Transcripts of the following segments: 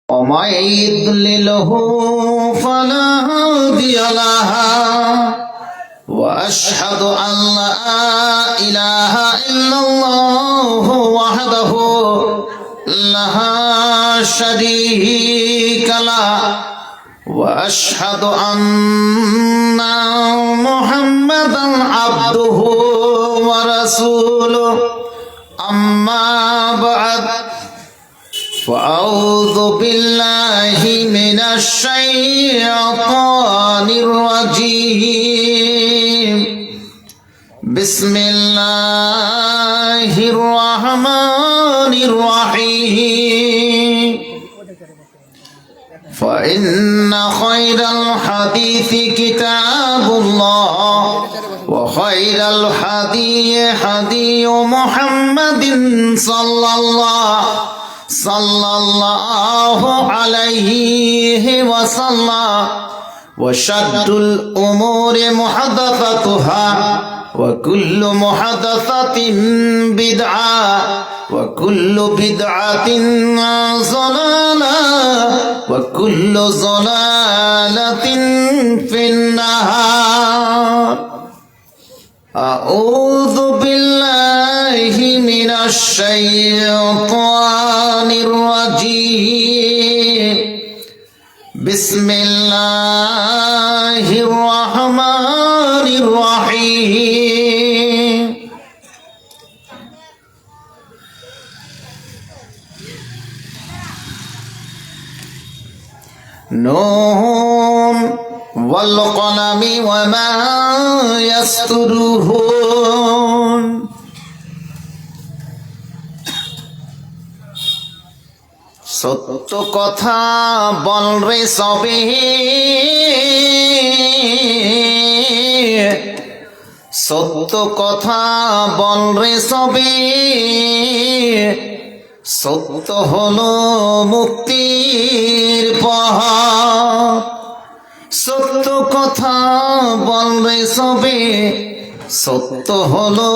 ومن يضلله فلا هادي له وأشهد أن لا إله إلا الله وحده لا شريك له وأشهد أن محمدا عبده ورسوله أما بعد فأعوذ بالله من الشيطان الرجيم بسم الله الرحمن الرحيم فإن خير الحديث كتاب الله وخير الهدي هدي محمد صلى الله عليه وسلم وشر الأمور محدثاتها وكل محدثة بدعة وكل بدعة ضلالة وكل ضلالة في النار أعوذ بالله من الشيطان الرجيم بسم الله الرحمن الرحيم نون والقلم وما يسطرون সত্য কথা বল রে সবে সত্য কথা বল রে সবে সত্য হলো মুক্তির পথ সত্য কথা বল রে সবে সত্য হলো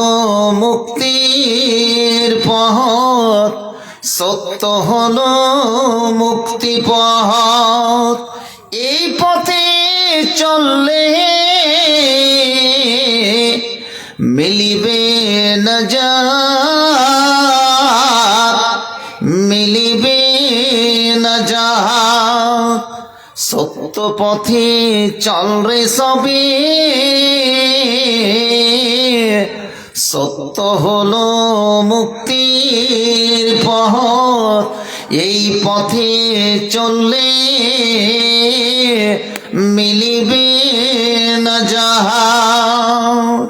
মুক্তির পথ সত্য হলো মুক্তি পথ এই পথে চললে মিলিবে নাজাত মিলিবে নাজাত সত্য পথে চল রে সবে সত্য হলো মুক্তির পথ এই পথে চললে মিলিবে নাজাত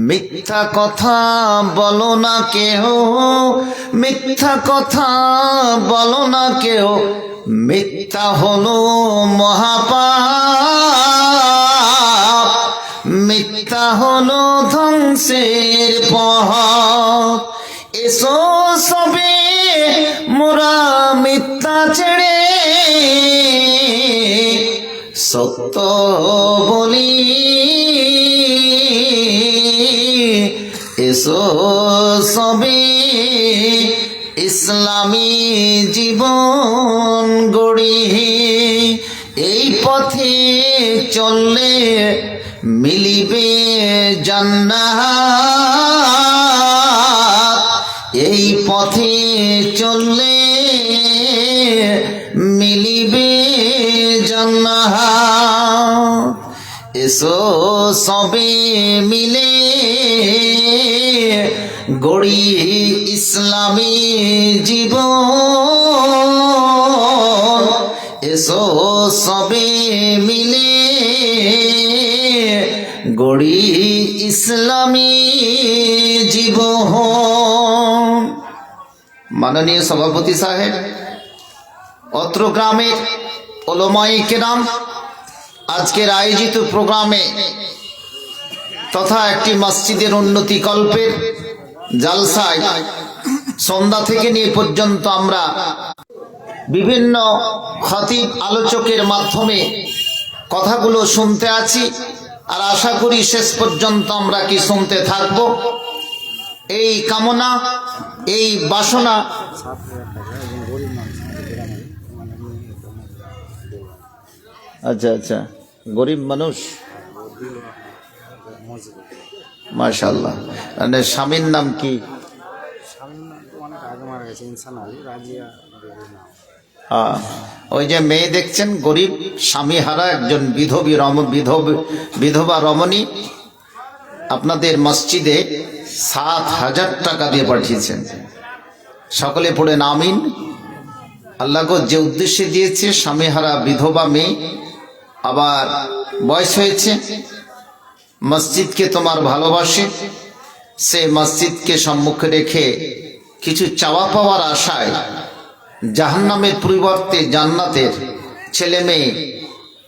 মিথ্যা কথা বলো না কেহ মিথ্যা কথা বলো না কেহ মিথ্যা হলো মহাপাপ মিথ্যা হলো ধ্বংসের পথ এসো সবে মোরা মিথ্যা ছেড়ে সত্য বলি এসো সবে ইসলামী জীবন গড়ি এই পথে চললে মিলিবে জান্নাত এই পথে চললে মিলিবে জান্নাত এসো সবে মিলে গড়ি ইসলামী জীবন এসো সবে মিলে গড়ি ইসলামী জীবন মাননীয় সভাপতি সাহেব অত্র গ্রামের ওলামায়ে কেরাম আজকের আয়োজিত প্রোগ্রামে তথা একটি মসজিদের উন্নতি কল্পের জালসায় সন্ধ্যা থেকে নিয়ে পর্যন্ত আমরা বিভিন্ন খতিব আলোচকের মাধ্যমে কথাগুলো শুনতে আছি আর আশা করি শেষ পর্যন্ত আমরা কি শুনতে থাকব। এই কামনা এই বাসনা আচ্ছা আচ্ছা, গরিব মানুষ, মাশাআল্লাহ। মানে স্বামীর নাম কি? অনেক আগে মারা গেছে, ইনসান আলী, রাজিয়া দেবীর নাম। ওই যে মেয়ে দেখছেন, গরিব স্বামী হারা একজন বিধবা রমণী আপনাদের মসজিদে 7,000 টাকা দিয়ে পাঠিয়েছেন। সকলে পড়েন আমিন। আল্লাহ গো, যে উদ্দেশ্যে দিয়েছে, স্বামী হারা বিধবা মেয়ে, আবার বয়স হয়েছে, মসজিদকে তোমার ভালোবাসে, সে মসজিদকে সম্মুখে রেখে কিছু চাওয়া পাওয়ার আশায় জাহান্নামের পরিবর্তে জান্নাতের ছেলে মেয়ে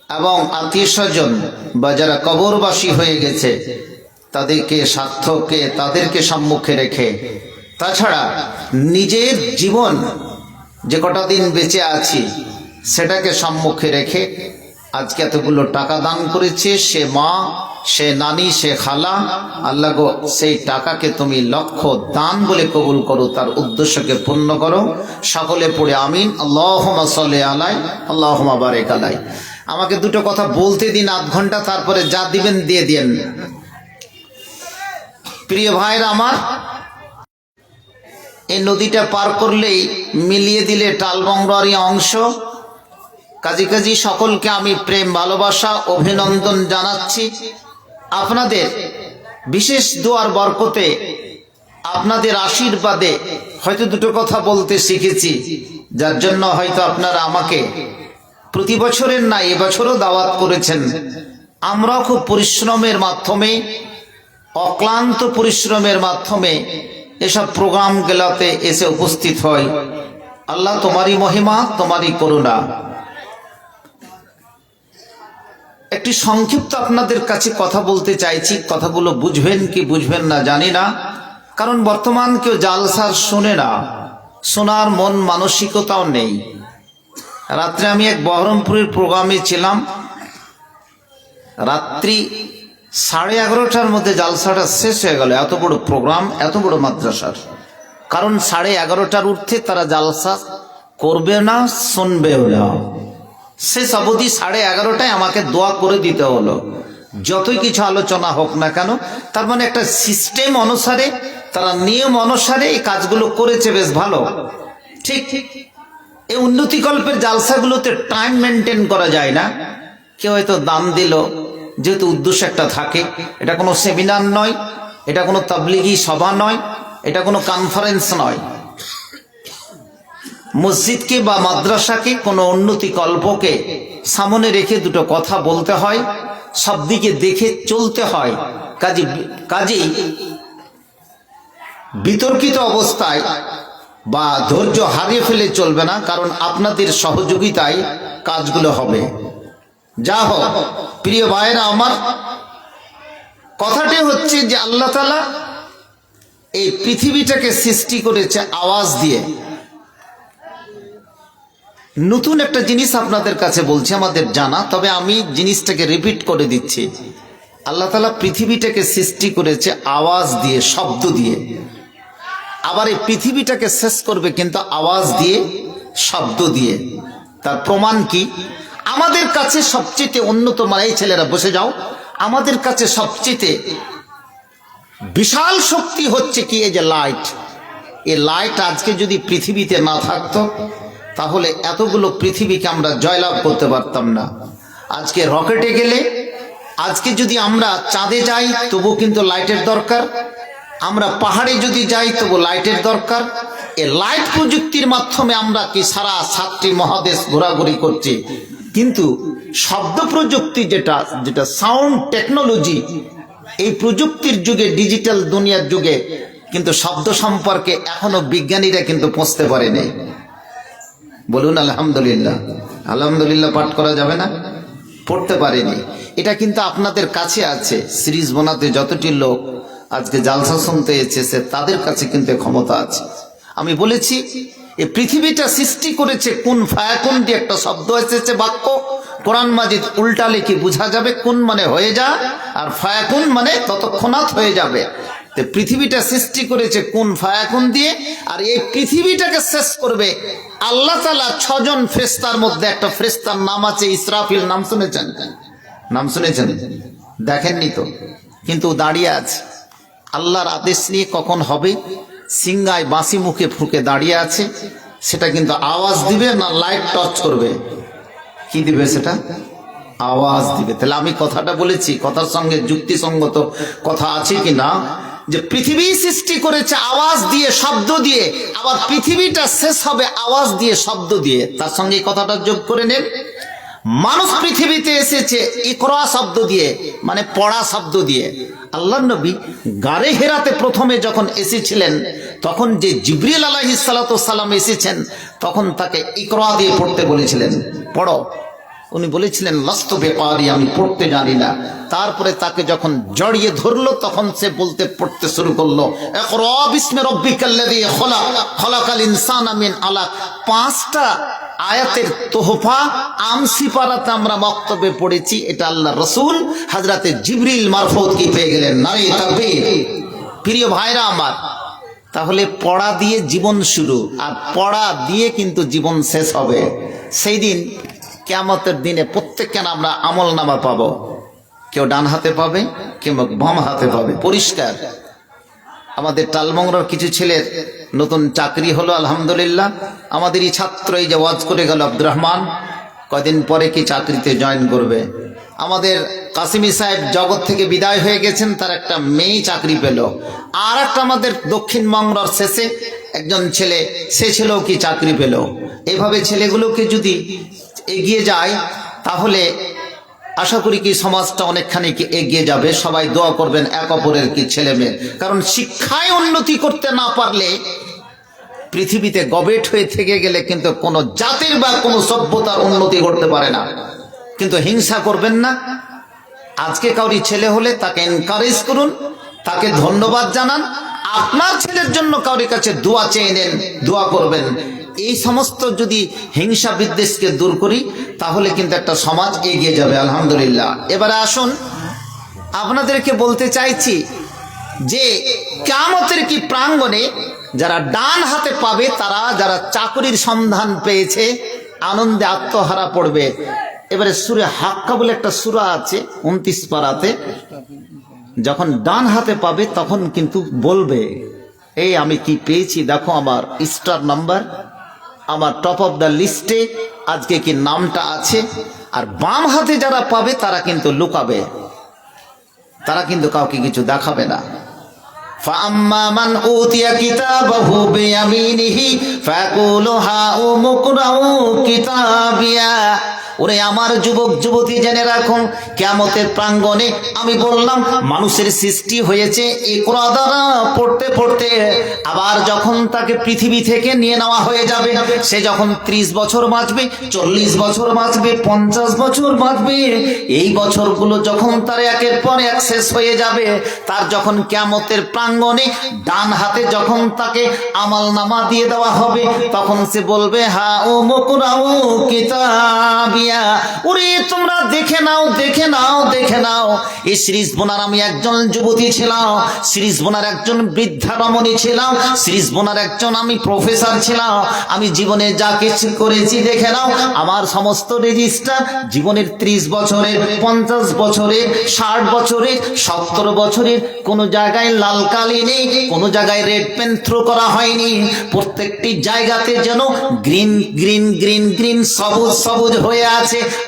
এবং আত্মীয় স্বজন বা যারা কবরবাসী হয়ে গেছে তাদেরকে সম্মুখে রেখে, তাছাড়া নিজের জীবন যে কটা দিন বেঁচে আছি সেটাকে সম্মুখে রেখে আজকে এতগুলো টাকা দান করেছে। সে মা, সে নানি, সে খালা। আল্লাহ গো, সেই টাকাকে তুমি লক্ষ দান বলে কবুল করো, তার উদ্দেশ্যকে পূর্ণ করো। সকলে পড়ে আমিন। আল্লাহুম্মা সাল্লি আলাই, আল্লাহুম্মা বারিক আলাই। আমাকে দুটো কথা বলতে দিন, আধ ঘন্টা, তারপরে যা দিবেন দিয়ে দিন। প্রিয় ভাইরা আমার, এই নদীটা পার করলেই মিলিয়ে দিলে টালবংড়ারি অংশ। কাজী সকলকে আমি প্রেম ভালোবাসা অভিনন্দন জানাচ্ছি। আপনাদের বিশেষ দোয়ার বরকতে, আপনাদের আশীর্বাদে হয়তো দুটো কথা বলতে শিখেছি, যার জন্য হয়তো আপনারা আমাকে প্রতি বছরের না এবছরও দাওয়াত করেছেন। আমরা খুব পরিশ্রমের মাধ্যমে, অক্লান্ত পরিশ্রমের মাধ্যমে এসব প্রোগ্রামগুলোতে এসে উপস্থিত হয়। আল্লাহ তোমারই মহিমা, তোমারই করুণা। একটি সংক্ষিপ্ত আপনাদের কাছে কথা বলতে চাইছি। কথাগুলো বুঝবেন কি বুঝবেন না জানি না, কারণ বর্তমান কেউ জালসার শোনে না, শোনার মন মানসিকতাও নেই। রাত্রে আমি এক বহরমপুরের প্রোগ্রামে ছিলাম, রাত্রি 11:30টার মধ্যে জালসাটা শেষ হয়ে গেল। এত বড় প্রোগ্রাম, এত বড় মাদ্রাসার, কারণ 11:30টার ঊর্ধ্বে তারা জালসা করবে না, শুনবেও না। শেষ অবধি 11:30টায় আমাকে দোয়া করে দিতে হলো, যতই কিছু আলোচনা হোক না কেন। তার মানে একটা সিস্টেম অনুসারে, তারা নিয়ম অনুসারে এই কাজগুলো করেছে, বেশ ভালো। ঠিক এই উন্নতিকল্পের জালসাগুলোতে টাইম মেনটেন করা যায় না। কেউ হয়তো দান দিল, যেহেতু উদ্দেশ্য একটা থাকে, এটা কোনো সেমিনার নয়, এটা কোনো তাবলিগি সভা নয়, এটা কোনো কনফারেন্স নয়। মসজিদকে বা মাদ্রাসাকে, কোনো উন্নতি কল্পকে সামনে রেখে দুটো কথা বলতে হয়, সব দিকে দেখে চলতে হয়। কাজেই বিতর্কিত অবস্থায় বা ধৈর্য হারিয়ে ফেলে চলবে না, কারণ আপনাদের সহযোগিতায় কাজগুলো হবে। যা হোক প্রিয় ভাইরা আমার, কথাটি হচ্ছে যে আল্লাহ তাআলা এই পৃথিবীটাকে সৃষ্টি করেছে আওয়াজ দিয়ে। নতুন একটা জিনিস আপনাদের কাছে বলছি, আমাদের জানা, তবে আমি জিনিসটাকে রিপিট করে দিচ্ছি। আল্লাহ তাআলা পৃথিবীটাকে সৃষ্টি করেছে আওয়াজ দিয়ে, শব্দ দিয়ে। আবার এই পৃথিবীটাকে শেষ করবে কিন্তু আওয়াজ দিয়ে, শব্দ দিয়ে। তার প্রমাণ কি? আমাদের কাছে সবচেয়ে উন্নত, মানে এই ছেলেরা বসে যাও, আমাদের কাছে সবচেয়ে বিশাল শক্তি হচ্ছে কি? এই যে লাইট। এই লাইট আজকে যদি পৃথিবীতে না থাকতো, তাহলে এতগুলো পৃথিবীকে আমরা জয়লাভ করতে পারতাম না। আজকে রকেটে গেলে, আজকে যদি আমরা চাঁদে যাই তবু কিন্তু লাইটের দরকার, আমরা পাহাড়ে যদি যাই তবু লাইটের দরকার। এই লাইট প্রযুক্তির মাধ্যমে আমরা কি সারা 7টি মহাদেশ ঘোরাঘুরি করছি, কিন্তু শব্দ প্রযুক্তি যেটা সাউন্ড টেকনোলজি, এই প্রযুক্তির যুগে, ডিজিটাল দুনিয়ার যুগে কিন্তু শব্দ সম্পর্কে এখনো বিজ্ঞানীরা কিন্তু পৌঁছতে পারেনি। বলুন আলহামদুলিল্লাহ। আলহামদুলিল্লাহ পাঠ করা যাবে না? পড়তে পারেনি। এটা কিন্তু আপনাদের কাছে আছে। সিরিজ বানাতে যতটি লোক আজকে জালসা শুনতে এসেছে, তাদের কাছে কিন্তু ক্ষমতা আছে। আমি বলেছি এই পৃথিবীটা সৃষ্টি করেছে কুন ফায়াকুন দিয়ে একটা শব্দ এসেছে, বাক্য। কোরআন মাজিদ উল্টালে কি বোঝা যাবে? কুন মানে হয়ে যা, আর ফায়াকুন মানে তৎক্ষণাৎ হয়ে যাবে। তো পৃথিবীটা সৃষ্টি করেছে কুন ফায়াকুন দিয়ে, আর এই পৃথিবীটাকে শেষ করবে আল্লাহ তাআলা 6 জন ফেরেশতার মধ্যে একটা ফেরেশতার নাম আছে ইসরাফিল। নাম শুনেছেন? নাম শুনেছেন? দেখেননি তো, কিন্তু দাঁড়িয়ে আছে আল্লাহর আদেশ নিয়ে কখন হবে। সিংগায় বাঁশি মুখে ফুঁকে দাঁড়িয়ে আছে, সেটা কিন্তু আওয়াজ দিবে না লাইট টর্চ করবে? কি দিবে? সেটা আওয়াজ দিবে। তাহলে আমি কথাটা বলেছি, কথার সঙ্গে যুক্তিসঙ্গত কথা আছে কি না? যে পৃথিবী সৃষ্টি করেছে আওয়াজ দিয়ে, শব্দ দিয়ে, আবার পৃথিবীটা শেষ হবে আওয়াজ দিয়ে, শব্দ দিয়ে। তার সঙ্গে এই কথাটা যোগ করে নেন। মানুষ পৃথিবীতে এসেছে ইকরা শব্দ দিয়ে, মানে পড়া শব্দ দিয়ে। আল্লাহর নবী গারে হেরাতে প্রথমে যখন এসেছিলেন, তখন যে জিবরিল আলাইহিস সালাতু সালাম এসেছেন, তখন তাকে ইকরা দিয়ে পড়তে বলেছিলেন, পড়ো। উনি বলেছিলেন লাস্তু বিকারি, আমি পড়তে জানি না। তারপরে তাকে যখন জড়িয়ে ধরলো, তখন সে বলতে পড়তে শুরু করলো, ইকরা বিসমি রাব্বিকাল্লাযী খলাক, খলাকাল ইনসানা মিন আলাক। 5টা আয়াতের তোহফা আমসি পারাতে আমরা বক্তব্যে পড়েছি। এটা আল্লাহ রসুল হযরতে জিবরিল মারফত কি পেয়ে গেলেন। নারী তাকবীর। প্রিয় ভাইরা আমার, তাহলে পড়া দিয়ে জীবন শুরু, আর পড়া দিয়ে কিন্তু জীবন শেষ হবে। সেই দিন কিয়ামতের দিনে প্রত্যেককে আমরা আমল নামা পাবো। কেউ ডান হাতে পাবে, কেউ বাম হাতে পাবে, পরিষ্কার। আমাদের টালমংরার কিছু ছেলের নতুন চাকরি হলো, আলহামদুলিল্লাহ। আমাদেরই ছাত্র, এই যে ওয়াজ করে গেল আব্দুর রহমান, কয়দিন পরে কি চাকরিতে জয়েন করবে। আমাদের কাসিমি সাহেব জগৎ থেকে বিদায় হয়ে গেছেন, তার একটা মেয়ে চাকরি পেল। আর একটা আমাদের দক্ষিণ মংরার শেষে একজন ছেলে, সে ছেলেও কি চাকরি পেল। এভাবে ছেলেগুলোকে যদি এগিয়ে যায়, তাহলে আশা করি কি সমাজটা অনেকখানি কি এগিয়ে যাবে। সবাই দোয়া করবেন এক অপরের কি ছেলে মেয়ে। কারণ শিক্ষায় উন্নতি করতে না পারলে, পৃথিবীতে গবেট হয়ে থেকে গেলে কিন্তু কোনো জাতির বা কোনো সভ্যতার উন্নতি করতে পারে না। কিন্তু হিংসা করবেন না। আজকে কাউরি ছেলে হলে তাকে এনকারেজ করুন, তাকে ধন্যবাদ জানান। আপনার ছেলের জন্য কাউরি কাছে দোয়া চেয়ে নেন, দোয়া করবেন। এই সমস্ত যদি হিংসা বিদ্বেষকে দূর করি, তাহলে কিন্তু একটা সমাজ এগিয়ে যাবে, আলহামদুলিল্লাহ। এবারে আসুন, আপনাদেরকে বলতে চাইছি যে কিয়ামতের কি প্রাঙ্গণে যারা ডান হাতে পাবে, তারা যারা চাকরির সন্ধান পেয়েছে, আনন্দে আত্মহারা পড়বে। এবারে সূরা হাক্কা বলে একটা সূরা আছে 29 পারাতে, যখন ডান হাতে পাবে তখন কিন্তু বলবে, এই আমি কি পেয়েছি, দেখো আমার স্টার নাম্বার, আমার টপ অফ দ্য লিস্টে আজকে কি নামটা আছে। আর বাম হাতে যারা পাবে তারা কিন্তু লুকাবে, তারা কিন্তু কাউকে কিছু দেখাবে না। فَأَمَّا مَنْ أُوتِيَ كِتَابَهُ بِيَمِينِهِ فَيَقُولُ هَاؤُمُ اقْرَءُوا كِتَابِيَهْ। ওরে আমার যুবক যুবতী, জেনে রাখুন, কিয়ামতের প্রাঙ্গণে আমি বললাম মানুষের সৃষ্টি হয়েছে ইকরা দ্বারা, পড়তে পড়তে। আবার যখন তাকে পৃথিবী থেকে নিয়ে নেওয়া হয়ে যাবে, সে যখন 30 বছর বাঁচবে, 40 বছর বাঁচবে, 50 বছর বাঁচবে, এই বছরগুলো যখন তার একের পর এক শেষ হয়ে যাবে, তার যখন কিয়ামতের প্রাঙ্গণে ডান হাতে যখন তাকে আমলনামা দিয়ে দেওয়া হবে, তখন সে বলবে, হাউমু ইকরাউ কিতাবিয়া। ওরে তোমরা দেখে নাও, দেখে নাও, দেখে নাও। এই সিরিজবোনার আমি একজন যুবতী ছিলাম, সিরিজবোনার একজন বৃদ্ধা রমণী ছিলাম, সিরিজবোনার একজন আমি প্রফেসর ছিলাম। আমি জীবনে যা কিছু করেছি দেখে নাও। আমার সমস্ত রেজিস্টার জীবনের 30 বছরের, 50 বছরের, 60 বছরের, 70 বছরের, কোনো জায়গায় লাল কালি নেই, কোনো জায়গায় রেড পেন থ্রো করা হয়নি। প্রত্যেকটি জায়গাতে যেন গ্রিন গ্রিন গ্রিন গ্রিন, সবুজ সবুজ হয়ে আছে।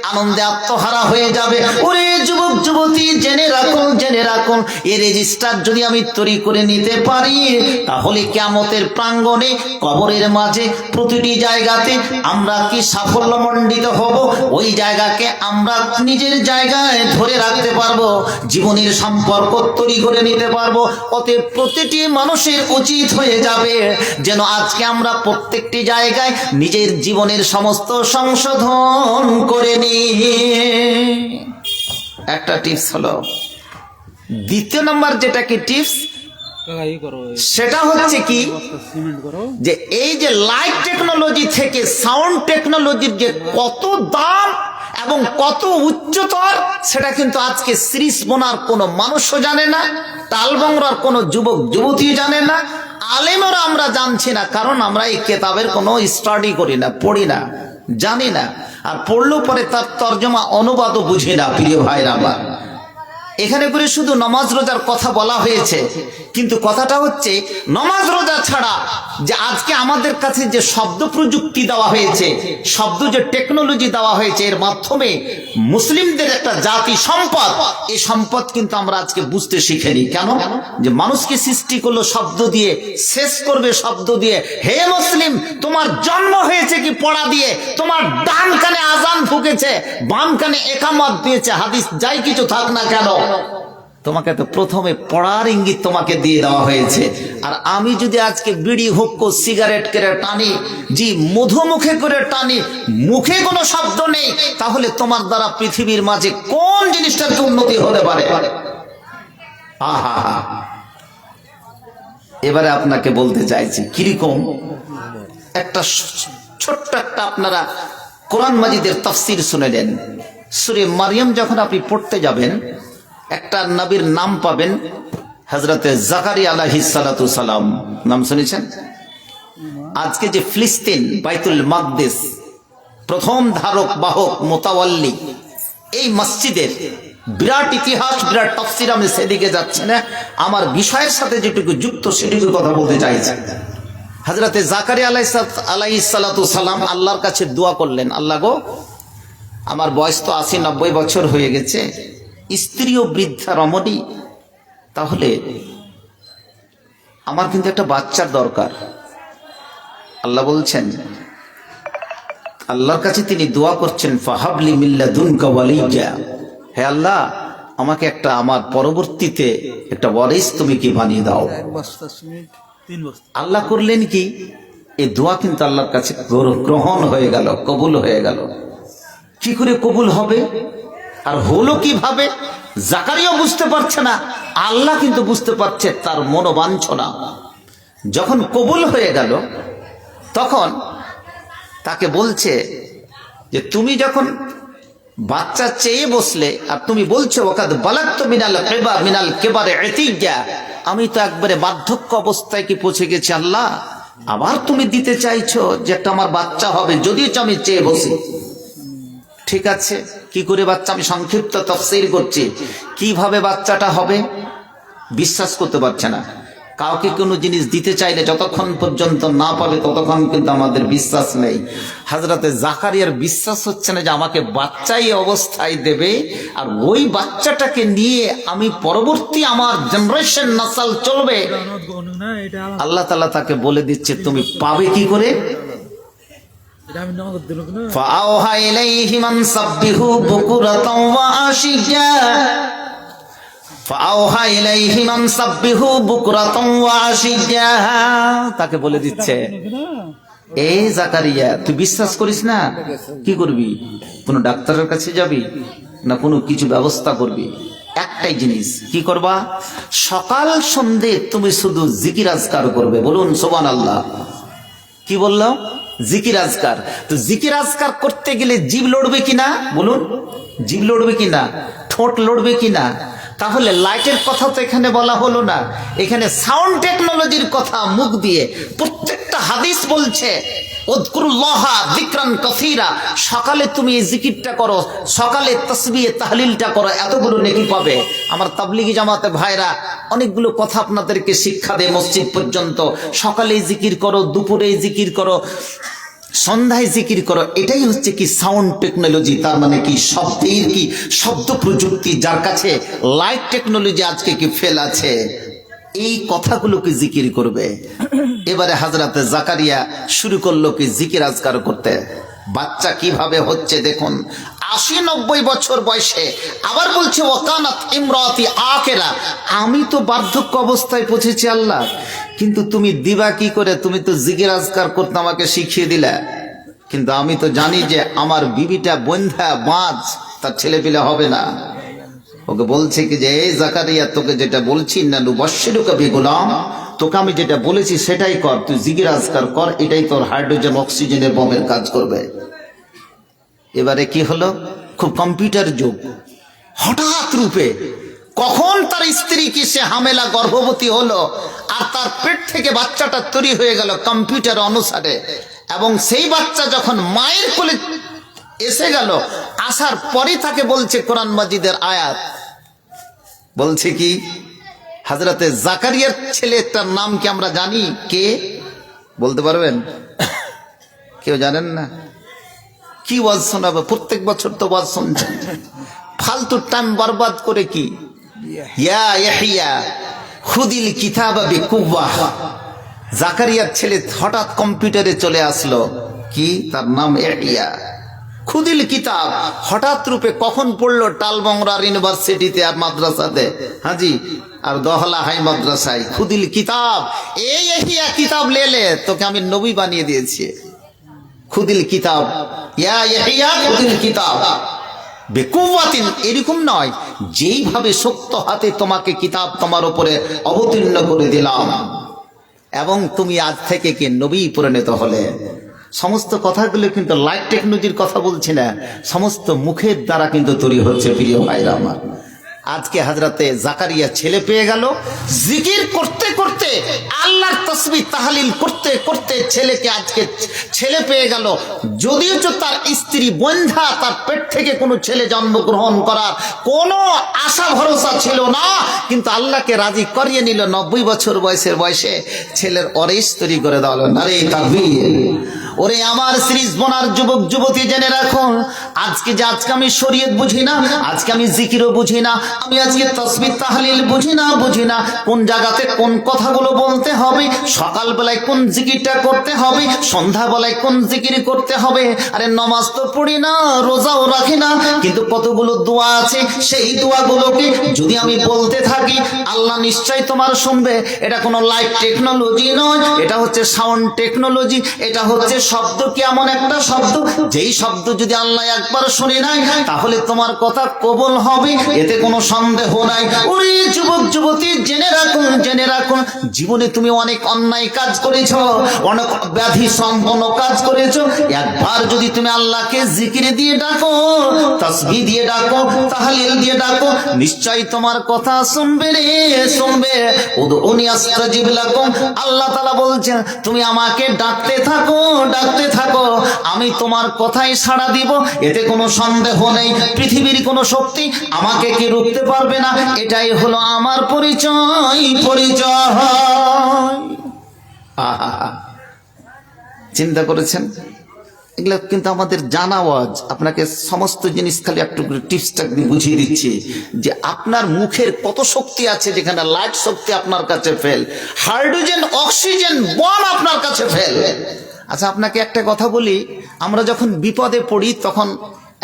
আনন্দে আত্মহারা হয়ে যাবে। ওরে যুবক যুবতী, জেনে রাখুন, জেনে রাখুন, এই রেজিস্টার যদি আমি তৈরি করে নিতে পারি, তাহলে কিয়ামতের প্রাঙ্গণে, কবরের মাঝে, প্রতিটি জায়গাতে আমরা কি সাফল্যমণ্ডিত হব। ওই জায়গাকে আমরা নিজের জায়গায় ধরে রাখতে পারবো, জীবনের সম্পর্ক তৈরি করে নিতে পারবো। অতএব প্রতিটি মানুষের উচিত হয়ে যাবে যেন আজকে আমরা প্রত্যেকটি জায়গায় নিজের জীবনের সমস্ত সংশোধন করে নিই। একটা টিপস হলো। দ্বিতীয় নম্বর যেটা কি টিপস, সেটা হচ্ছে কি, যে এই যে লাইট টেকনোলজি থেকে সাউন্ড টেকনোলজির যে কত দাম, এবং কত উচ্চতর সেটা কিন্তু আজকে সিরিজ বোনার কোনো মানুষও জানে না, তালবংরার কোনো যুবক যুবতী জানে না, আলেমরা আমরা জানছি না, কারণ আমরা এই কেতাবের কোনো স্টাডি করি না, পড়ি না, জানি না, আর পড়লেও পরে তার তর্জমা অনুবাদও বুঝি না। প্রিয় ভাইরা আমার, এখানে করে শুধু নামাজ রোজার কথা বলা হয়েছে, কিন্তু কথাটা হচ্ছে নামাজ রোজা ছাড়া যে আজকে আমাদের কাছে যে শব্দ প্রযুক্তি দেওয়া হয়েছে, শব্দ যে টেকনোলজি দেওয়া হয়েছে, এর মাধ্যমে মুসলিমদের একটা জাতি সম্পদ, এই সম্পদ কিন্তু আমরা আজকে বুঝতে শিখিনি। কেন? যে মানুষকে সৃষ্টি করলো শব্দ দিয়ে, শেষ করবে শব্দ দিয়ে। হে মুসলিম, তোমার জন্ম হয়েছে কি পড়া দিয়ে? তোমার ডান কানে আজান ফুকেছে, বাম কানে একামত দিয়েছে, হাদিস যাই কিছু থাক না কেন, তোমাকে তো প্রথমে পড়ার ইঙ্গিত তোমাকে দিয়ে দেওয়া হয়েছে। আর আমি যদি আজকে বিড়ি হুক্কো সিগারেট করে টানি, জি মধু মুখে করে টানি, মুখে কোনো শব্দ নেই, তাহলে তোমার দ্বারা পৃথিবীর মাঝে কোন জিনিসটার উন্নতি হতে পারে? আহা, এবারে আপনাকে বলতে চাইছি কিরকম একটা ছোট্ট একটা, আপনারা কোরআন মাজিদের তাফসীর শুনে নেন। সূরা মারইয়াম যখন আপনি পড়তে যাবেন, একটা নবীর নাম পাবেন, হযরতে জাকারিয়া আলাইহিস সালাতু সালাম। নাম শুনেছেন? আজকে যে ফিলিস্তিন বাইতুল মাকদিস প্রথম ধারক বাহক মোতাওয়াল্লি, এই মসজিদের বিরাট ইতিহাস, বিরাট তাফসীর, আমি সেদিকে যাচ্ছি না, আমার বিষয়ের সাথে যেটুকু যুক্ত সেটুকু কথা বলতে চাইছি। হযরতে জাকারিয়া আলাইহিস সালাতু সালাম আল্লাহর কাছে দোয়া করলেন, আল্লাহ গো, আমার বয়স তো 80-90 বছর হয়ে গেছে, স্ত্রীও বৃদ্ধা রমণী, তাহলে আমার কিন্তু একটা বাচ্চার দরকার। আল্লাহ বলছেন, আল্লাহর কাছে তিনি দোয়া করছেন, ফাহাবলি মিন লাদুনকা ওয়ালিয়্যা, হে আল্লাহ, আমাকে একটা, আমার পরবর্তীতে একটা ওয়ারিস তুমি কি বানিয়ে দাও। আল্লাহ করলেন কি, এই দোয়া কিন্তু আল্লাহর কাছে গ্রহণ হয়ে গেল, কবুল হয়ে গেল। কি করে কবুল হবে আর হলো কিভাবে? জাকারিয়া বুঝতে পারছে না, আল্লাহ কিন্তু বুঝতে পারছে তার মনোবাঞ্ছনা। যখন কবুল হয়ে গেল, তখন তাকে বলছে যে তুমি যখন বাচ্চা চেয়ে বসলে আর তুমি বলছো ওয়াকাদ বালাগতু মিনাল কিবারি ইতিয়্যা, আমি তো একবারে বার্ধক্য অবস্থায় কি পৌঁছে গেছি আল্লাহ, আবার তুমি দিতে চাইছো যে একটা আমার বাচ্চা হবে, যদিও আমি চেয়ে বসি। ঠিক আছে, কি করে বাচ্চা? আমি সংক্ষিপ্ত তাফসীর করছি, কিভাবে বাচ্চাটা হবে বিশ্বাস করতে পারছে না। কাউকে কোনো জিনিস দিতে চাইলে যতক্ষণ পর্যন্ত না পাবে ততক্ষণ কিন্তু আমাদের বিশ্বাস নেই। হযরতে জাকারিয়ার বিশ্বাস হচ্ছে না যে আমাকে বাচ্চাই অবস্থায় দেবে, আর ওই বাচ্চাটাকে নিয়ে আমি পরবর্তী আমার জেনারেশন নাসাল চলবে। আল্লাহ তাআলা তাকে বলে দিচ্ছে তুমি পাবে কি করে? فأوحى إليهم أن سبحوا بكرة وعشيا فأوحى إليهم أن سبحوا بكرة وعشيا, তাকে বলে দিচ্ছে, এই জাকারিয়া তুই বিশ্বাস করিস না, কি করবি? কোন ডাক্তারের কাছে যাবি না কোনো কিছু ব্যবস্থা করবি? একটাই জিনিস, কি করবা? সকাল সন্ধে তুমি শুধু জিকির আজকার করবে। বলুন সুবহানাল্লাহ। কি বললাম? জিকির আজকার। তো জিকির আজকার করতে গেলে জিভ লড়বে কিনা? বলুন, জিভ লড়বে কিনা? ঠোঁট লড়বে কিনা? তাহলে লাইটের কথা তো এখানে বলা হলো না, এখানে সাউন্ড টেকনোলজির কথা মুখ দিয়ে। প্রত্যেকটা হাদিস বলছে উযকুরুল্লাহা যিকরান কাসীরা, সকালে তুমি এই জিকিরটা করো, সকালে তাসবিহ তাহলিলটা করো, এতগুলো নেকি পাবে। আমার তাবলিগি জামাতে ভাইরা অনেকগুলো কথা আপনাদেরকে শিক্ষা দেয় মসজিদ পর্যন্ত। সকালে জিকির করো, দুপুরে জিকির করো, সন্ধ্যায় জিকির করো। এটাই হচ্ছে কি সাউন্ড টেকনোলজি, তার মানে কি শব্দের কি শব্দ প্রযুক্তি, যার কাছে লাইট টেকনোলজি আজকে কি ফেল আছে, এই কথাগুলোকে জিকির করবে। এবারে হযরতে জাকারিয়া শুরু করলো কি জিকির আজকার করতে। বাচ্চা কিভাবে হচ্ছে দেখুন, 80-90 বছর বয়সে। আবার বলছে ওয়াকানাত ইমরাতি আকিরা, আমি তো বার্ধক্য অবস্থায় পৌঁছেছি আল্লাহ, কিন্তু তুমি দিবা কি করে? তুমি তো জিকির আজকার করতে আমাকে শিখিয়ে দিলা, কিন্তু আমি তো জানি যে আমার বিবিটা বন্ধা বাঁচ, তার ছেলে পিলে হবে না। ওকে বলছে কি যে এই জাকারিয়া তোকে যেটা বলছি না নুবাশশিরুকা বিগুলাম, তোকে আমি যেটা বলেছি সেটাই কর, তুই জিকির আজকার কর, এটাই তোর হাইড্রোজেন অক্সিজেনের বোমের কাজ করবে। এবারে কি হলো? খুব কম্পিউটার যুগ, হঠাৎ রূপে কখন তার স্ত্রীকে সে হামেলা গর্ভবতী হলো আর তার পেট থেকে বাচ্চাটা তৈরি হয়ে গেল কম্পিউটার অনুসারে। এবং সেই বাচ্চা যখন মায়ের কোলে এসে গেল, আসার পরে তাকে বলছে কোরআন মাজিদের আয়াত, বলছে কি, হযরতে জাকারিয়ার ছেলেটার নাম কি আমরা জানি? কে বলতে পারবেন? কেউ জানেন না? কি ওয়াজ শোনাবে? প্রত্যেক বছর তো ওয়াজ শুনছেন, ফালতু টাইম বরবাদ করে। কি ইয়া ইয়াহিয়া খুদিল কিতাবা বিকুওয়া, জাকারিয়ার ছেলে হঠাৎ কম্পিউটারে চলে আসলো। কি তার নাম? ইয়াহিয়া। খুদিল কিতাব হঠাৎ রূপে কখন পড়লো? টালবংরার ইউনিভার্সিটিতে আর মাদ্রাসাতে, হাজি আর দহলা হাই মাদ্রাসায়। খুদিল কিতাব, এই ইয়াহিয়া কিতাব লে তোকে আমি নবী বানিয়ে দিয়েছি। খুদিল কিতাব, ইয়া ইয়াহিয়া খুদিল কিতাব বেকুওয়াতিন, এরকম নয়, যেইভাবে শক্ত হাতে তোমাকে কিতাব তোমার উপরে অবতীর্ণ করে দিলাম এবং তুমি আজ থেকে কি নবী পরিণত হলে। সমস্ত কথাগুলো কিন্তু লাইট টেকনোলজির কথা বলছি না, সমস্ত মুখের দ্বারা কিন্তু তৈরি হচ্ছে। প্রিয় ভাইরা আমার, আজকে হযরতে জাকারিয়া ছেলে পেয়ে গেল, জিকির করতে করতে আল্লাহর তাসবিহ তাহলিল করতে করতে ছেলেকে আজকে ছেলে পেয়ে গেল। যদিও তার স্ত্রী বন্ধা, তার পেট থেকে কোনো ছেলে জন্মগ্রহণ করার কোনো আশা ভরসা ছিল না, কিন্তু আল্লাহকে রাজি করিয়ে নিল। 90 বছর বয়সে ছেলের অরেস তৈরি করে দেওয়া হলো। নারে তাকবীর। ওরে আমার সিরিজ বোনার যুবক যুবতী, জেনে রাখুন, আজকে আমি শরীয়ত বুঝি না, আজকে আমি জিকিরও বুঝি না, আমি আজকে তাসবিহ তাহলিল বুঝি না, কোন জায়গাতে কোন কথাগুলো বলতে হবে, সকালবেলায় কোন জিকিরটা করতে হবে, সন্ধ্যাবেলায় কোন জিকির করতে হবে। আরে নামাজ তো পড়ি না, রোজাও রাখি না, কিন্তু কতগুলো দোয়া আছে, সেই দোয়াগুলোকে যদি আমি বলতে থাকি, আল্লাহ নিশ্চয়ই তোমার শুনবে। এটা কোনো লাইট টেকনোলজি নয়, এটা হচ্ছে সাউন্ড টেকনোলজি। এটা হচ্ছে শব্দ, কি এমন একটা শব্দ, যেই শব্দ যদি আল্লাহ একবার শুনে নাই তাহলে তোমার কথা কবুল হবে, এতে কোনো সন্দেহ নাই। ওরে যুবক যুবতী, জেনে রাখুন, জীবনে তুমি অনেক অন্যায় কাজ করেছো, অনেক ব্যাধি সম্পন্ন কাজ করেছো। একবার যদি তুমি আল্লাহকে জিকির দিয়ে ডাকো, তাসবিহ দিয়ে ডাকো, তাহলিল দিয়ে ডাকো, নিশ্চয়ই তোমার কথা শুনবে রে, শুনবে। উদউনি আস্তাজিব লাকুম, আল্লাহ তাআলা বলছেন তুমি আমাকে ডাকতে থাকো, আমি তোমার কথাই সাড়া দিব, এতে কোনো সন্দেহ নেই। পৃথিবীর কোনো শক্তি আমাকে কি রুখতে পারবে না, এটাই হলো আমার পরিচয়। চিন্তা করেছেন? এগুলো কিন্তু আমাদের জানা ওয়াজ। আপনাকে সমস্ত জিনিস খালি একটু টিপসটা বুঝিয়ে দিচ্ছি যে আপনার মুখের কত শক্তি আছে, যেখানে লাইট শক্তি আপনার কাছে ফেল, হাইড্রোজেন অক্সিজেন বম আপনার কাছে ফেল। আচ্ছা, আপনাকে একটা কথা বলি, আমরা যখন বিপদে পড়ি তখন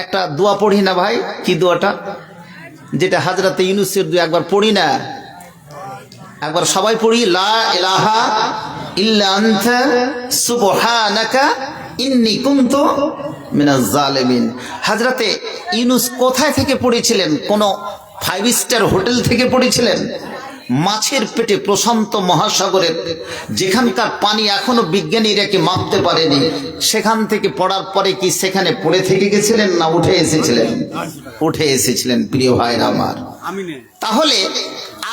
একটা দোয়া পড়ি না ভাই? কি দোয়াটা? যেটা হযরতে ইউনূসের দোয়া, একবার পড়ি না? একবার সবাই পড়ি, লা ইলাহা ইল্লা আনতা সুবহানাকা ইন্নী কুনতু মিনাজ জালিমিন। হযরতে ইউনূস কোথায় থেকে পড়েছিলেন? কোন 5 স্টার হোটেল থেকে পড়েছিলেন? মাছের পেটে প্রশান্ত মহাসাগরের, যেখানকার পানি এখনো বিজ্ঞানীরা কি মাপতে পারেনি, সেখান থেকে পড়ার পরে কি সেখানে পড়ে থেকে গেছিলেন না উঠে এসেছিলেন? উঠে এসেছিলেন। প্রিয় ভাইরা আমার, তাহলে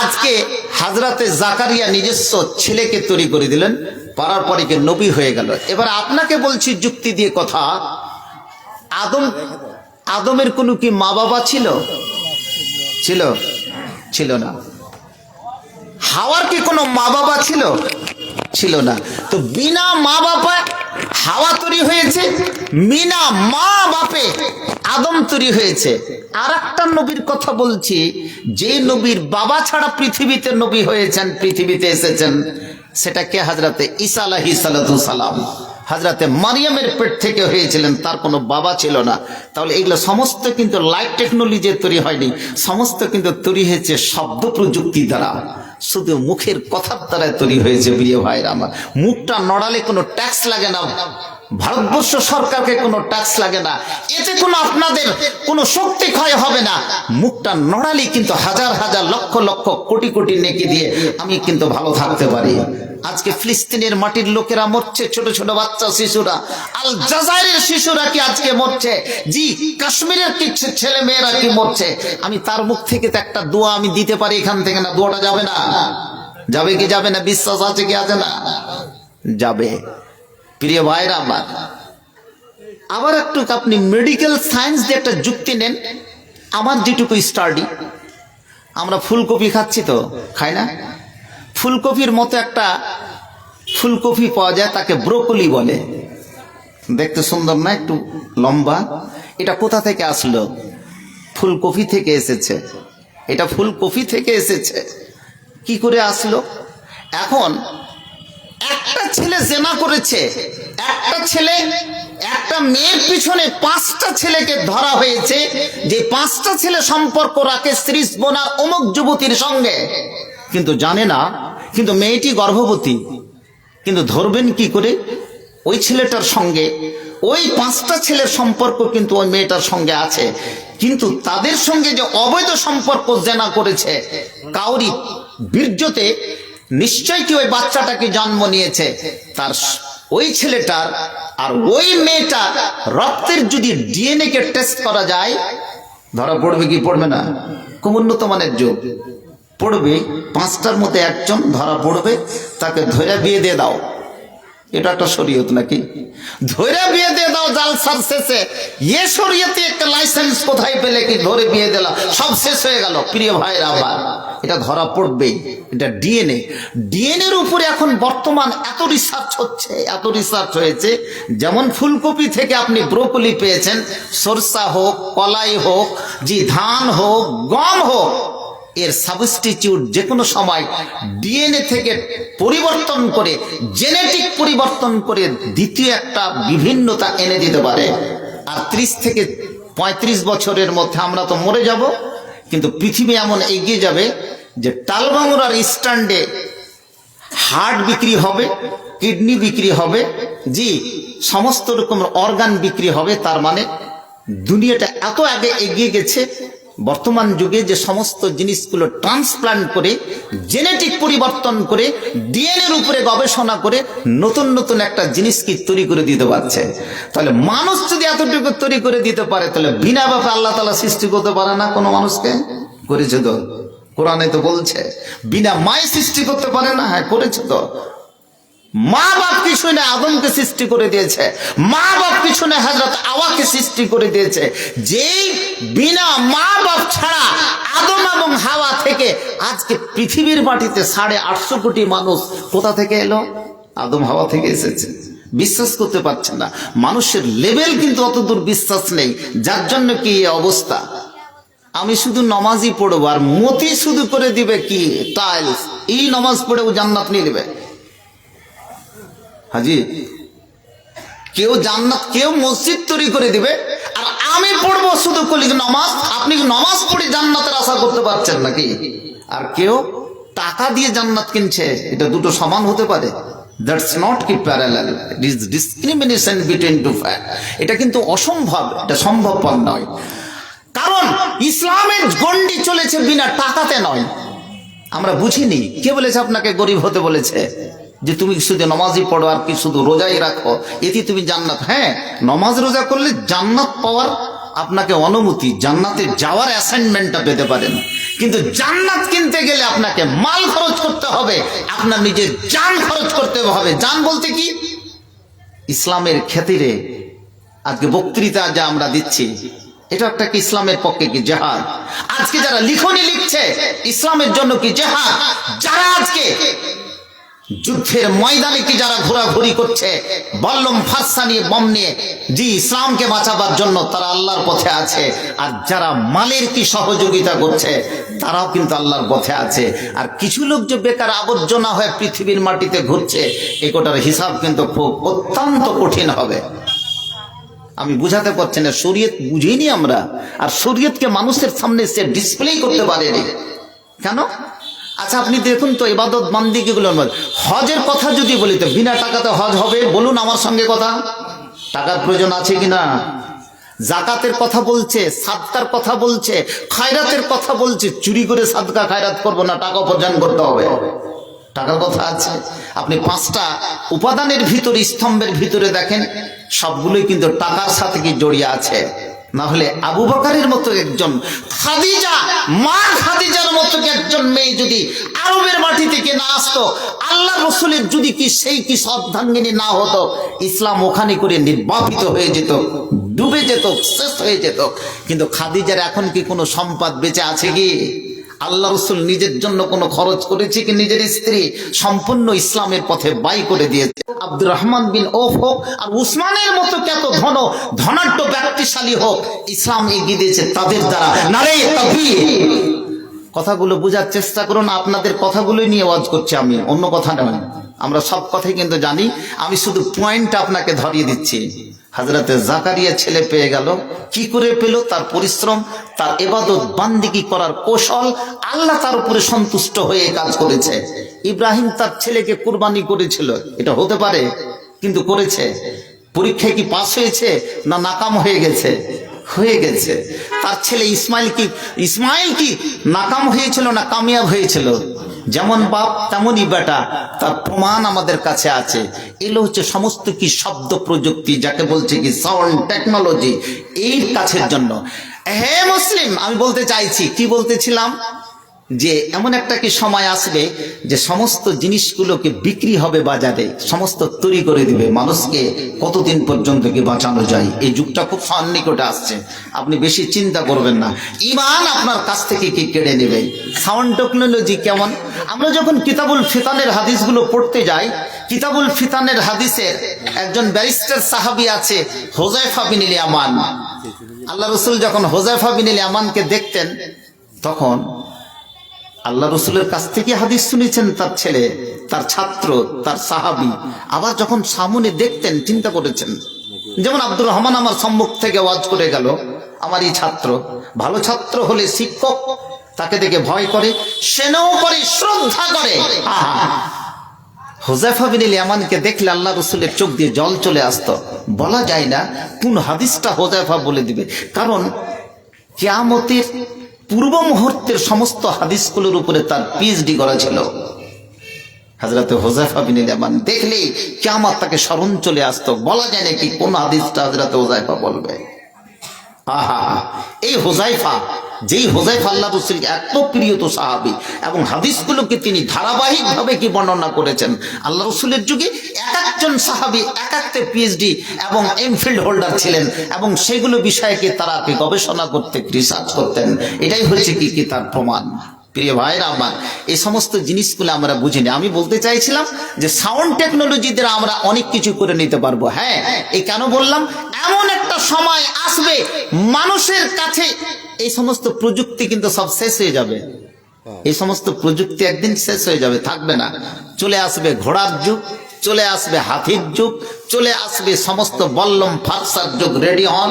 আজকে হযরতে জাকারিয়া নিজস্ব ছেলেকে তৈরি করে দিলেন, পারার পরে কি নবী হয়ে গেল। এবার আপনাকে বলছি যুক্তি দিয়ে কথা, আদমের কোনো কি মা বাবা ছিল? ছিল না। হাওয়ার কি কোনো মা বাবা ছিল না। তো বিনা মা বাবা হাওয়া তৈরি হয়েছে, বিনা মা বাপে আদম তৈরি হয়েছে। আর একটা নবীর কথা বলছি, যে নবীর বাবা ছাড়া পৃথিবীতে নবী হয়েছেন, পৃথিবীতে এসেছেন, সেটা কে? হযরতে ঈসা আলাইহিস সালাম। হযরতে মারিয়ামের পেট থেকে হয়েছিলেন, তার কোনো বাবা ছিল না। তাহলে এগুলো সমস্ত কিন্তু লাইট টেকনোলজি তৈরি হয়নি, সমস্ত কিন্তু তৈরি হয়েছে শব্দ প্রযুক্তি দ্বারা, শুধু মুখের কথার দ্বারা তৈরি হয়েছে। প্রিয় ভাইরা আমার, মুখটা নড়ালে কোনো ট্যাক্স লাগে না, ভারতবর্ষ সরকারকে কোনো ট্যাক্স লাগে না, এতে কোনো আপনাদের কোনো শক্তি ক্ষয় হবে না। মুখটা নড়ালি কিন্তু হাজার হাজার লক্ষ লক্ষ কোটি কোটি নেকি দিয়ে আমি কিন্তু ভালো থাকতে পারি। আজকে ফিলিস্তিনের মাটির লোকেরা মরছে, ছোট ছোট বাচ্চা শিশুরা, আল জাজাইরের শিশুরা কি আজকে মরছে, জি কাশ্মীরের কিছু ছেলে মেয়েরা কি মরছে। আমি তার মুখ থেকে তো একটা দোয়া আমি দিতে পারি এখান থেকে, না দোয়াটা যাবে না? যাবে কি যাবে না? বিশ্বাস আছে কি আছে না? যাবে। প্রিয় ভাইরা আমার, আবার একটু আপনি মেডিকেল সায়েন্স দিয়ে একটা যুক্তি নেন। আমার যেটুকু স্টাডি, আমরা ফুলকপি খাচ্ছি তো, খাই না? ফুলকপির মতো একটা ফুলকপি পাওয়া যায়, তাকে ব্রোকলি বলে। দেখতে সুন্দর না, একটু লম্বা। এটা কোথা থেকে আসলো? ফুলকপি থেকে এসেছে। এটা ফুলকপি থেকে এসেছে। কি করে আসলো? এখন একটা ছেলে জেনা করেছে, একটা ছেলে একটা মেয়ের পিছনে 5টা ছেলেকে ধরা হয়েছে, যে 5টা ছেলে সম্পর্ক রাখে শ্রীস বোনা অমুক যুবতীর সঙ্গে, কিন্তু জানে না কিন্তু মেয়েটি গর্ভবতী। কিন্তু ধরবেন কি করে? ওই ছেলেটার সঙ্গে ওই 5টা ছেলের সম্পর্ক কিন্তু ওই মেয়েটার সঙ্গে আছে, কিন্তু তাদের সঙ্গে যে অবৈধ সম্পর্ক জেনা করেছে, কাউরি বীর্যতে নিশ্চয় কি ওই বাচ্চাটাকে জন্ম নিয়েছে, তার ওই ছেলেটার আর ওই মেয়েটার রক্তের যদি ডিএনএ কে টেস্ট করা যায়, ধরা পড়বে কি পড়বে না? খুব উন্নত মানের যুগ, পড়বে। 5টার মধ্যে একজন ধরা পড়বে, তাকে ধরে বিয়ে দিয়ে দাও। এটা একটা শরীয়ত নাকি? ধরে বিয়ে দিয়ে দাও জালসার শেষে। এ শরীয়তে একটা লাইসেন্স কোথায় পেলে কি ধরে বিয়ে দিলা? সব শেষ হয়ে গেল। প্রিয় ভাইরা আবার, এটা ধরা পড়বেই। এটা ডিএনএ, ডিএনএর উপরে এখন বর্তমান এত রিসার্চ হচ্ছে, এত রিসার্চ হয়েছে। যেমন ফুলকপি থেকে আপনি ব্রোকলি পেয়েছেন, সরষা হোক, কলাই হোক, জি ধান হোক, গম হোক, এর সাবস্টিটিউট যে কোনো সময় ডিএনএ থেকে পরিবর্তন করে, জেনেটিক পরিবর্তন করে দ্বিতীয় একটা বিভিন্নতা এনে দিতে পারে। আর 30 থেকে 35 বছরের মধ্যে আমরা তো মরে যাব, কিন্তু পৃথিবী এমন এগিয়ে যাবে যে টালবাংলার স্ট্যান্ডে হার্ট বিক্রি হবে, কিডনি বিক্রি হবে, জি সমস্ত রকম অর্গান বিক্রি হবে। তার মানে দুনিয়াটা এত আগে এগিয়ে গেছে। বর্তমান যুগে যে সমস্ত জিনিসগুলো ট্রান্সপ্লান্ট করে, জেনেটিক পরিবর্তন করে, ডিএনএর উপরে গবেষণা করে নতুন নতুন একটা জিনিস কি তৈরি করে দিতে পারছে। তাহলে মানুষ যদি এতটুকু তৈরি করে দিতে পারে, তাহলে বিনা ব্যাপারে আল্লাহ তাআলা সৃষ্টি করতে পারে না কোনো মানুষকে? করেছে তো, কোরআনে তো বলছে। বিনা মায়ে সৃষ্টি করতে পারে না? হ্যাঁ করেছে তো। মা বাপ কিছু না আদমকে সৃষ্টি করে দিয়েছে, মা বাপ কিছু না হযরত হাওয়াকে সৃষ্টি করে দিয়েছে। যেই বিনা মা বাপ ছাড়া আদম এবং হাওয়া থেকে আজকে পৃথিবীর মাটিতে 850 কোটি মানুষ কোথা থেকে এলো? আদম হাওয়া থেকে এসেছে। বিশ্বাস করতে পারছে না, মানুষের লেভেল কিন্তু অতদূর বিশ্বাস নেই, যার জন্য কি এই অবস্থা। আমি শুধু নমাজই পড়বো আর মতি শুধু করে দিবে কি টাইলস, এই নমাজ পড়েও জান্নাত নিয়ে নেবে। হাজি, কেউ জান্নাত, কেউ মসজিদ তৈরি করে দিবে, আর আমি পড়বো শুধু কলি নামাজ। আপনি নমাজ পড়ে জান্নাতের আশা করতে পারছেন নাকি? আর কেউ টাকা দিয়ে জান্নাত কিনছে, এটা দুটো সমান হতে পারে? দ্যাটস নট কি parallel, it is discrimination between two fact. এটা কিন্তু অসম্ভব, এটা সম্ভবপর নয়। কারণ ইসলামের গণ্ডি চলেছে বিনা টাকাতে নয়। আমরা বুঝিনি। কে বলেছে আপনাকে গরিব হতে বলেছে? যে তুমি শুধু নামাজই পড়ো আর কি শুধু রোজাই রাখো, এতে তুমি জান্নাত। হ্যাঁ, নামাজ রোজা করলে জান্নাত পাওয়ার আপনাকে অনুমতি, জান্নাতে যাওয়ার অ্যাসাইনমেন্টটা পেতে পারেন। কিন্তু জান্নাত কিনতে গেলে আপনাকে মাল খরচ করতে হবে, আপনার নিজের জান খরচ করতে হবে। জান বলতে কি? ইসলামের খাতিরে আজকে বক্তৃতা যা আমরা দিচ্ছি, এটা একটা কি ইসলামের পক্ষে কি জিহাদ? আজকে যারা লিখনি লিখছে ইসলামের জন্য কি জিহাদ? যারা আজকে যুদ্ধের ময়দানে কি যারা ঘোরাঘুরি করছে বল্লম ফাঁসা নিয়ে, বম নিয়ে, জি ইসলামকে বাঁচাবার জন্য, তারা আল্লাহর পথে আছে। আর যারা মালের কি সহযোগিতা করছে, তারাও কিন্তু আল্লাহর পথে আছে। আর কিছু লোক যে বেকার আবর্জনা হয়ে পৃথিবীর মাটিতে ঘুরছে, এই কোটার হিসাব কিন্তু খুব অত্যন্ত কঠিন হবে। আমি বুঝাতে পারছি না, শরীয়ত বুঝিনি আমরা, আর শরীয়তকে মানুষের সামনে সে ডিসপ্লে করতে পারেনি। কেন? আচ্ছা আপনি দেখুন তো ইবাদত বান্দিগিগুলোর মধ্যে হজের কথা যদি বলি, তো বিনা টাকাতে হজ হবে? বলুন আমার সঙ্গে কথা। টাকার প্রয়োজন আছে কিনা? জাকাতের কথা বলছে, সাদকার কথা বলছে, খায়রাতের কথা বলছে। চুরি করে সাদকা খায়রাত করবো না, টাকা উপার্জন করতে হবে। টাকার কথা আছে। আপনি 5টা উপাদানের ভিতরে, স্তম্ভের ভিতরে দেখেন, সবগুলোই কিন্তু টাকার সাথে কি জড়িয়ে আছে। না হলে আবু বকরের মতো একজন, খাদিজা, মা খাদিজার মতো একজন মেয়ে যদি আরবের মাটি থেকে না আসতো, আল্লাহ রসুলের যদি কি সেই কি শ্রদ্ধাঙ্গিনী না হতো, ইসলাম ওখানে করে নির্বাপিত হয়ে যেত, ডুবে যেত, শেষ হয়ে যেত। কিন্তু খাদিজার এখন কি কোনো সম্পদ বেঁচে আছে কি? আল্লাহ রসুল নিজের জন্য কোনো খরচ করেছে কি? নিজের স্ত্রী সম্পূর্ণ ইসলামের পথে বাই করে দিয়েছে। আব্দুর রহমান বিন ওফ হোক আর উসমানের মতো কত ধনাঢ্য ব্যক্তিশালী হোক, ইসলাম এগিয়ে দিয়েছে তাদের দ্বারা। নারে তাকবীর। কথাগুলো বোঝার চেষ্টা করুন। আপনাদের কথাগুলোই নিয়ে ওয়াজ করছি আমি, অন্য কথা নয়। আমরা সব কথাই কিন্তু জানি, আমি শুধু পয়েন্ট আপনাকে ধরিয়ে দিচ্ছি। হযরতে জাকারিয়া ছেলে পেয়ে গেল, কি করে পেল? তার পরিশ্রম, তার ইবাদত বান্দিগি করার কৌশল, আল্লাহ তার উপরে সন্তুষ্ট হয়ে কাজ করেছে। ইব্রাহিম তার ছেলেকে কুরবানি করেছিল, এটা হতে পারে, কিন্তু করেছে। পরীক্ষায় কি পাস হয়েছে না নাকাম হয়ে গেছে? হয়ে গেছে। তার ছেলে ইসমাইল কি নাকাম হয়েছিল না কামিয়াব হয়েছিল? যেমন বাপ তেমনই বেটা, তার প্রমাণ আমাদের কাছে আছে। এগুলো হচ্ছে সমস্ত কি শব্দ প্রযুক্তি, যাকে বলছে কি সাউন্ড টেকনোলজি, এই কাছের জন্য। হে মুসলিম, আমি বলতে চাইছি, কি বলতেছিলাম, যে এমন একটা কি সময় আসবে যে সমস্ত জিনিসগুলোকে বিক্রি হবে বাজারে, সমস্ত তৈরি করে দিবে, মানুষকে কতদিন পর্যন্ত কি বাঁচানো যায়। এই যুগটা খুব সন্নিকটে আসছে, আপনি বেশি চিন্তা করবেন না। ঈমান আপনার কাছ থেকে কি কেড়ে নেবে। সাউন্ড টেকনোলজি কেমন? আমরা যখন কিতাবুল ফিতানের হাদিসগুলো পড়তে যাই, কিতাবুল ফিতানের হাদিসের একজন ব্যারিস্টার সাহাবী আছে, হুযায়ফা বিন ইয়ামান। আল্লাহ রসুল যখন হুযায়ফা বিন ইয়ামানকে দেখতেন, তখন আল্লাহ রসুলের কাছ থেকে হাদিস শুনেছেন তার ছেলে, তার ছাত্র, তার সাহাবী। আবার যখন সামনে দেখতেন, চিন্তা করেছেন, যেমন আব্দুর রহমান আমার সম্মুখ থেকে ওয়াজ করে গেল, আমার এই ছাত্র, ভালো ছাত্র হলে শিক্ষক তাকে দেখে ভয় করে, স্নেহ করে, শ্রদ্ধা করে। হুযায়ফা বিন ইয়ামানকে দেখলে আল্লাহ রসুলের চোখ দিয়ে জল চলে আসতো। বলা যায় না কোন হাদিসটা হুযায়ফা বলে দিবে, কারণ কিয়ামতের পূর্ব মুহূর্তের সমস্ত হাদিসগুলোর উপরে তার পিএইচডি করা ছিল। হযরত হুযায়ফা বিন ইয়ামান দেখলে কিয়ামত তাকে স্মরণ চলে আসতো। বলা যায় নাকি কোন হাদিসটা হযরত হুযায়ফা বলবে। আহা, এই হুযায়ফা, যেই হুযায়ফা আল্লাহ রাসূলকে এত প্রিয় তো সাহাবী, এবং হাদিসগুলোকে তিনি ধারাবাহিকভাবে কি বর্ণনা করেছেন। আল্লাহ রাসূলের যুগে এক একজন সাহাবী এক একটা পিএইচডি এবং এমফিল হোল্ডার ছিলেন, এবং সেগুলো বিষয়ে কি তারা কি গবেষণা করতে, রিসার্চ করতেন। এটাই হচ্ছে কি তার প্রমাণ। প্রিয় ভাইরা আমার, এই সমস্ত জিনিসগুলো আমরা বুঝিনি। আমি বলতে চাইছিলাম যে সাউন্ড টেকনোলজি দ্বারা আমরা অনেক কিছু করে নিতে পারবো। হ্যাঁ, এই কেন বললাম, এমন একটা সময় আসবে মানুষের কাছে এই সমস্ত প্রযুক্তি কিন্তু সব শেষ হয়ে যাবে। এই সমস্ত প্রযুক্তি একদিন শেষ হয়ে যাবে, থাকবে না। চলে আসবে ঘোড়ার যুগ, চলে আসবে হাতির যুগ, চলে আসবে সমস্ত বল্লম ফারসার যুগ। রেডি হন,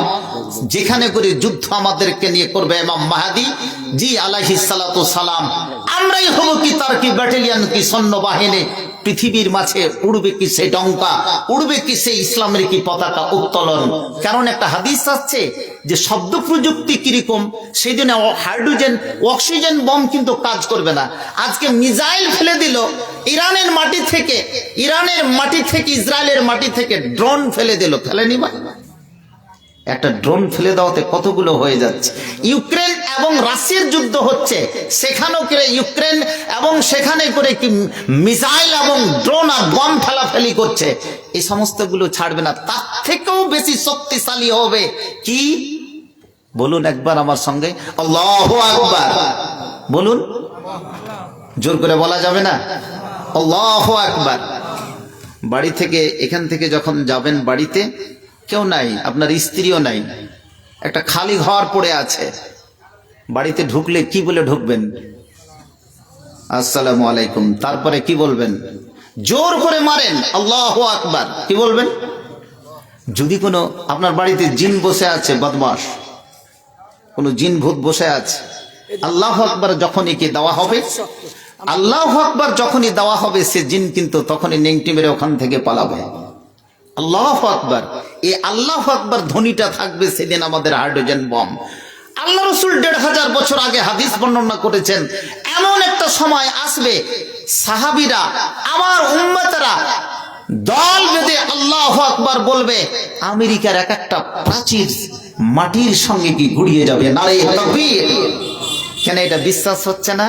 যেখানে করে যুদ্ধ আমাদেরকে নিয়ে করবে ইমাম মাহদী জি আলাইহিস সালাতু সালাম। আমরাই হব কি তার কি ব্যাটালিয়ন, কি সৈন্যবাহিনী। পৃথিবীর মাঝে উড়বে কি সেই ডঙ্কা, উড়বে কি সেই ইসলামের কি পতাকা উত্তোলন। কারণ একটা হাদিস আছে যে শব্দ প্রযুক্তি কিরকম, সেই জন্য হাইড্রোজেন, অক্সিজেন বম কিন্তু কাজ করবে না। আজকে মিসাইল ফেলে দিল ইরানের মাটি থেকে, ইসরায়েলের মাটি থেকে ড্রোন ফেলে দিল, ফেলেনি ভাই? একটা ড্রোন ফেলে দেওয়াতে কতগুলো হয়ে যাচ্ছে। ইউক্রেন এবং রাশিয়ার যুদ্ধ হচ্ছে, সেখানেও করে ইউক্রেন এবং সেখানে করে কি মিসাইল এবং ড্রোন আর বম ফেলাফেলি করছে। এই সমস্তগুলো ছাড়বে না, তার থেকেও বেশি শক্তিশালী হবে কি বলুন একবার আমার সঙ্গে, আল্লাহু আকবার বলুন। জোর করে বলা যাবে না? আল্লাহু আকবার। বাড়ি থেকে, এখান থেকে যখন যাবেন বাড়িতে, কেউ নাই, আপনার স্ত্রীও নাই, একটা খালি ঘর পড়ে আছে। বাড়িতে ঢুকলে কি বলে ঢুকবেন? আসসালামু আলাইকুম। তারপরে কি বলবেন? জোর করে মারেন আল্লাহু আকবার। কি বলবেন? যদি কোনো আপনার বাড়িতে জিন বসে আছে, বদমাশ কোনো জিন ভূত বসে আছে, আল্লাহু আকবার যখনই কি দেওয়া হবে, আল্লাহু আকবার যখনই দেওয়া হবে, সে জিন কিন্তু তখনই নেংটি মেরে ওখান থেকে পালাবে। আল্লাহু আকবার। এই আল্লাহু আকবার ধ্বনিটা থাকবে সেদিন আমাদের হাইড্রোজেন বম। আল্লাহ রসুল ১৫০০ বছর আগে হাদিস বর্ণনা করেছেন, এমন একটা সময় আসবে সাহাবীরা, আমার উম্মতেরা দল বেঁধে আল্লাহু আকবার বলবে, আমেরিকার এক একটা প্রাচীর মাটির সঙ্গে কি গুড়িয়ে যাবে। নারে তাকবীর। কেন এটা বিশ্বাস হচ্ছে না?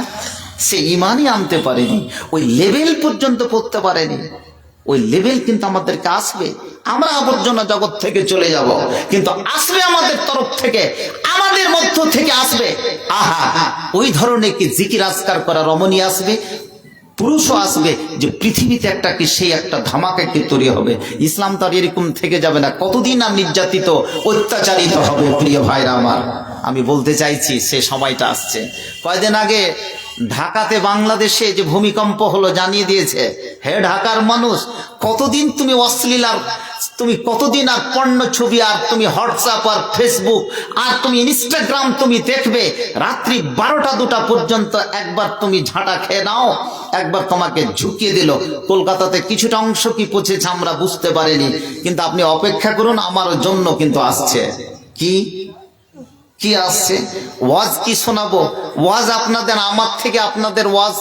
সে ইমানই আনতে পারেনি, ওই লেভেল পর্যন্ত পড়তে পারেনি। ওই লেভেল কিন্তু আমাদেরকে আসবে। আমরা আবর্জনা জগৎ থেকে চলে যাব, কিন্তু আসবে আমাদের তরফ থেকে, আমাদের মধ্য থেকে আসবে। আহা, ওই ধরনের কি জিকির আজকার করা রমণী আসবে, পুরুষও আসবে, যে পৃথিবীতে একটা কি সেই একটা ধামাকা কি তৈরি হবে। ইসলাম তো আর এরকম থেকে যাবে না, কতদিন আর নির্যাতিত অত্যাচারিত হবে। প্রিয় ভাইরা আমার, আমি বলতে চাইছি সে সময়টা আসছে। কয়দিন আগে ঢাকাতে বাংলাদেশে যে ভূমিকম্প হলো জানিয়ে দিয়েছে, হে ঢাকার মানুষ, কতদিন তুমি অশ্লীল আর তুমি কতদিন আর পণ্য ছবি আর তুমি হোয়াটসঅ্যাপ আর ফেসবুক আর তুমি ইনস্টাগ্রাম তুমি দেখবে রাত্রি ১২টা-২টা পর্যন্ত। একবার তুমি ঝাঁটা খেয়ে নাও, একবার তোমাকে ঝুঁকিয়ে দিল। কলকাতাতে কিছুটা অংশ কি পৌঁছেছে আমরা বুঝতে পারিনি, কিন্তু আপনি অপেক্ষা করুন, আমার জন্য কিন্তু আসছে। কি আসছে? ওয়াজ কি শোনাবো? ওয়াজ আপনাদের, আমার থেকে আপনাদের ওয়াজ,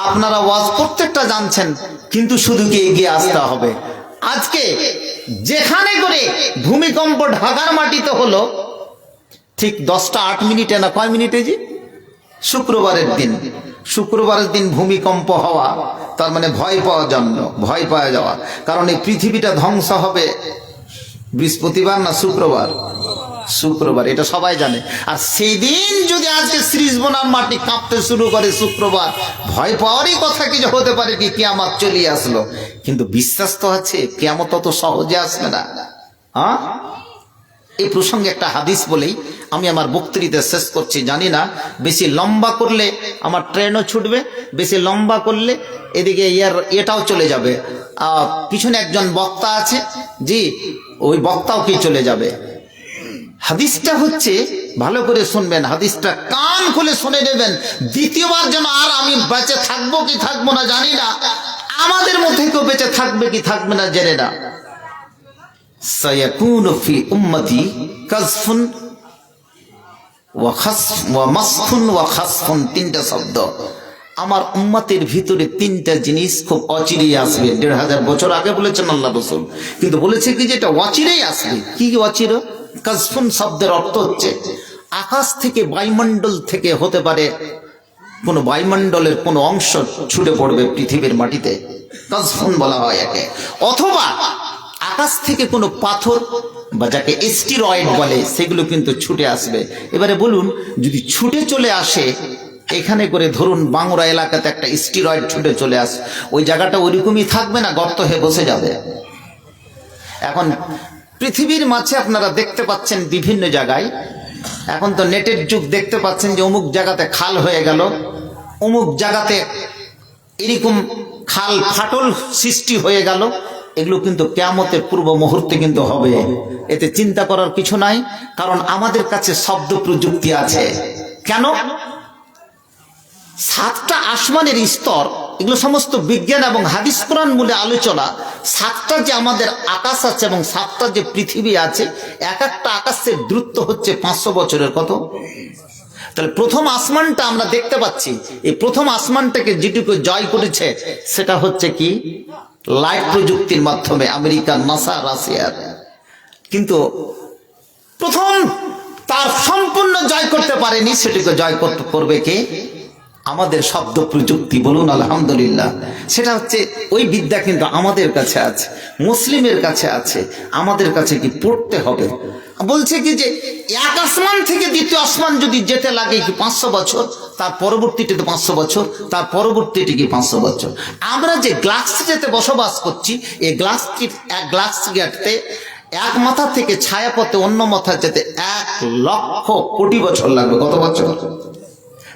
আপনারা ওয়াজ প্রত্যেকটা জানছেন, কিন্তু শুধু কি এগিয়ে আসতে হবে। আজকে যেখানে করে ভূমিকম্প ঢাকার মাটিতে হলো, ঠিক 10টা 8 মিনিটে না কয় মিনিটে জি, শুক্রবারের দিন ভূমিকম্প হওয়া, তার মানে ভয় পাওয়া যাওয়া। কারণ এই পৃথিবীটা ধ্বংস হবে বৃহস্পতিবার না শুক্রবার, এটা সবাই জানে। আর সেই দিন যদি আজকে সিরিজবোনার মাটি কাঁপতে শুরু করে শুক্রবার, ভয় পাওয়ারই কথা কি যে হতে পারে কি কিয়ামত চলে আসলো। কিন্তু বিশ্বাস তো আছে কিয়ামত তত সহজে আসবে না। এই প্রসঙ্গে একটা হাদিস বলেই আমি আমার বক্তৃতা শেষ করছি। জানি না বেশি লম্বা করলে আমার ট্রেনও ছুটবে, বেশি লম্বা করলে এদিকে এটাও চলে যাবে। পিছনে একজন বক্তা আছে, জি, ওই বক্তাও কি চলে যাবে। হাদিসটা হচ্ছে, ভালো করে শুনবেন, হাদিসটা কান খুলে শুনে নেবেন। দ্বিতীয়বার যেন আর আমি বেঁচে থাকবো কি থাকবো না জানি না, আমাদের মধ্যে কেউ বেঁচে থাকবে কি থাকবে না জেনে না। সায়াকুনু ফি উম্মতি কাযফুন ওয়া মাসখুন ওয়া খাসফুন, 3টা শব্দ। আমার উম্মতের ভিতরে 3টা জিনিস খুব অচিরেই আসবে। ১৫০০ বছর আগে বলেছেন আল্লাহ রাসূল, কিন্তু বলেছে কি যে এটা অচিরেই আসবে। কি অচির? কাযফুন শব্দের অর্থ হচ্ছে আকাশ থেকে, বায়ুমণ্ডল থেকে হতে পারে কোন বায়ুমণ্ডলের কোন অংশ ছুটে পড়বে পৃথিবীর মাটিতে, কাযফুন বলা হয় একে। অথবা আকাশ থেকে কোনো পাথর বা যাকে এস্টিরয়েড বলে সেগুলো কিন্তু ছুটে আসবে। এবারে বলুন, যদি ছুটে চলে আসে এখানে করে, ধরুন বাংলা এলাকাতে একটা এস্টিরয়েড ছুটে চলে আসে, ওই জায়গাটা ওইরকমই থাকবে না, গর্ত হয়ে বসে যাবে। এখন পৃথিবীর মাঝে আপনারা দেখতে পাচ্ছেন বিভিন্ন জায়গায়, এখন তো নেটের যুগ, দেখতে পাচ্ছেন যে অমুক জায়গাতে খাল হয়ে গেল, অমুক জায়গাতে এরকম খাল ফাটল সৃষ্টি হয়ে গেল। এগুলো কিন্তু কিয়ামতের পূর্ব মুহূর্তে কিন্তু হবে, এতে চিন্তা করার কিছু নাই। কারণ আমাদের কাছে শব্দ প্রযুক্তি আছে। কেন? 7টা আসমানের স্তর, এগুলো সমস্ত বিজ্ঞান এবং হাদিস কোরআন মূলে আলোচনা। 7টা যে আমাদের আকাশ আছে এবং 7টা যে পৃথিবী আছে, এক একটা আকাশের দূরত্ব হচ্ছে 500 বছরের। কত? তাহলে প্রথম আসমানটা আমরা দেখতে পাচ্ছি, এই প্রথম আসমানটাকে যেটুকু জয় করেছে সেটা হচ্ছে কি, লাইট প্রযুক্তির মাধ্যমে, আমেরিকার নাসা, রাশিয়ার। কিন্তু প্রথম তার সম্পূর্ণ জয় করতে পারেনি, সেটাকে জয় করবে কে? আমাদের শব্দ প্রযুক্তি। বলুন আলহামদুলিল্লাহ। সেটা হচ্ছে ওই বিদ্যা কিন্তু আমাদের কাছে আছে, মুসলিমের কাছে আছে, আমাদের কাছে কি পড়তে হবে। বলছে কি যে এক আসমান থেকে দ্বিতীয় আসমান যদি যেতে লাগে কি 500 বছর, তার পরবর্তীতে 500 বছর, তার পরবর্তীতে কি 500 বছর। আমরা যে গ্লাক্সিতে বসবাস করছি, এই গ্লাক্সিতে এক মাথা থেকে ছায়াপথে অন্য মাথা যেতে 1,00,000,000,000 বছর লাগবে। কত বছর?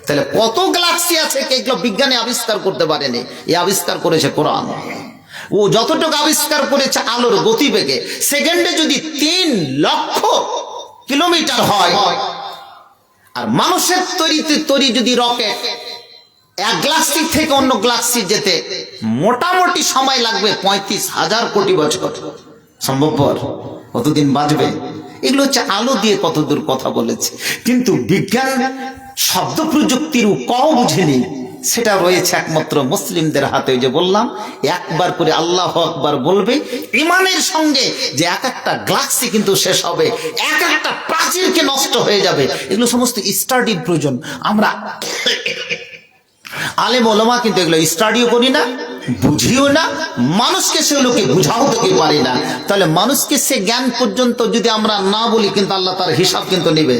তাহলে কত গ্যালাক্সি আছে এগুলো বিজ্ঞানে আবিষ্কার করতে পারেনি, এই আবিষ্কার করেছে কোরআন। ও যতটুকু আবিষ্কার করেছে আলোর গতিবেগে, সেকেন্ডে যদি 3,00,000 কিলোমিটার হয়, আর মানুষের তৈরি যদি রকেট এক গ্যালাক্সি থেকে অন্য গ্যালাক্সি যেতে মোটামুটি সময় লাগবে 35,000 কোটি বছর। সম্ভবপর? কতদিন বাঁচবে? এগুলো হচ্ছে আলো দিয়ে কতদূর কথা বলেছে, কিন্তু বিজ্ঞান শব্দ প্রযুক্তির কও বুঝেনি। সেটা রয়েছে একমাত্র মুসলিমদের হাতে। ওই যে বললাম, একবার করে আল্লাহু আকবার বলবে ইমানের সঙ্গে, যে এক একটা গ্লাক্সি কিন্তু শেষ হবে, এক একটা প্রাচীরকে নষ্ট হয়ে যাবে। এগুলো সমস্ত স্টাডির প্রয়োজন। আমরা আলেম ওলামা কিন্তু এগুলো স্টাডিও করি না, বুঝিও না, মানুষকে সেগুলোকে বুঝাও তো পারি না। তাহলে মানুষকে সে জ্ঞান পর্যন্ত যদি আমরা না বলি, কিন্তু আল্লাহ তার হিসাব কিন্তু নেবে।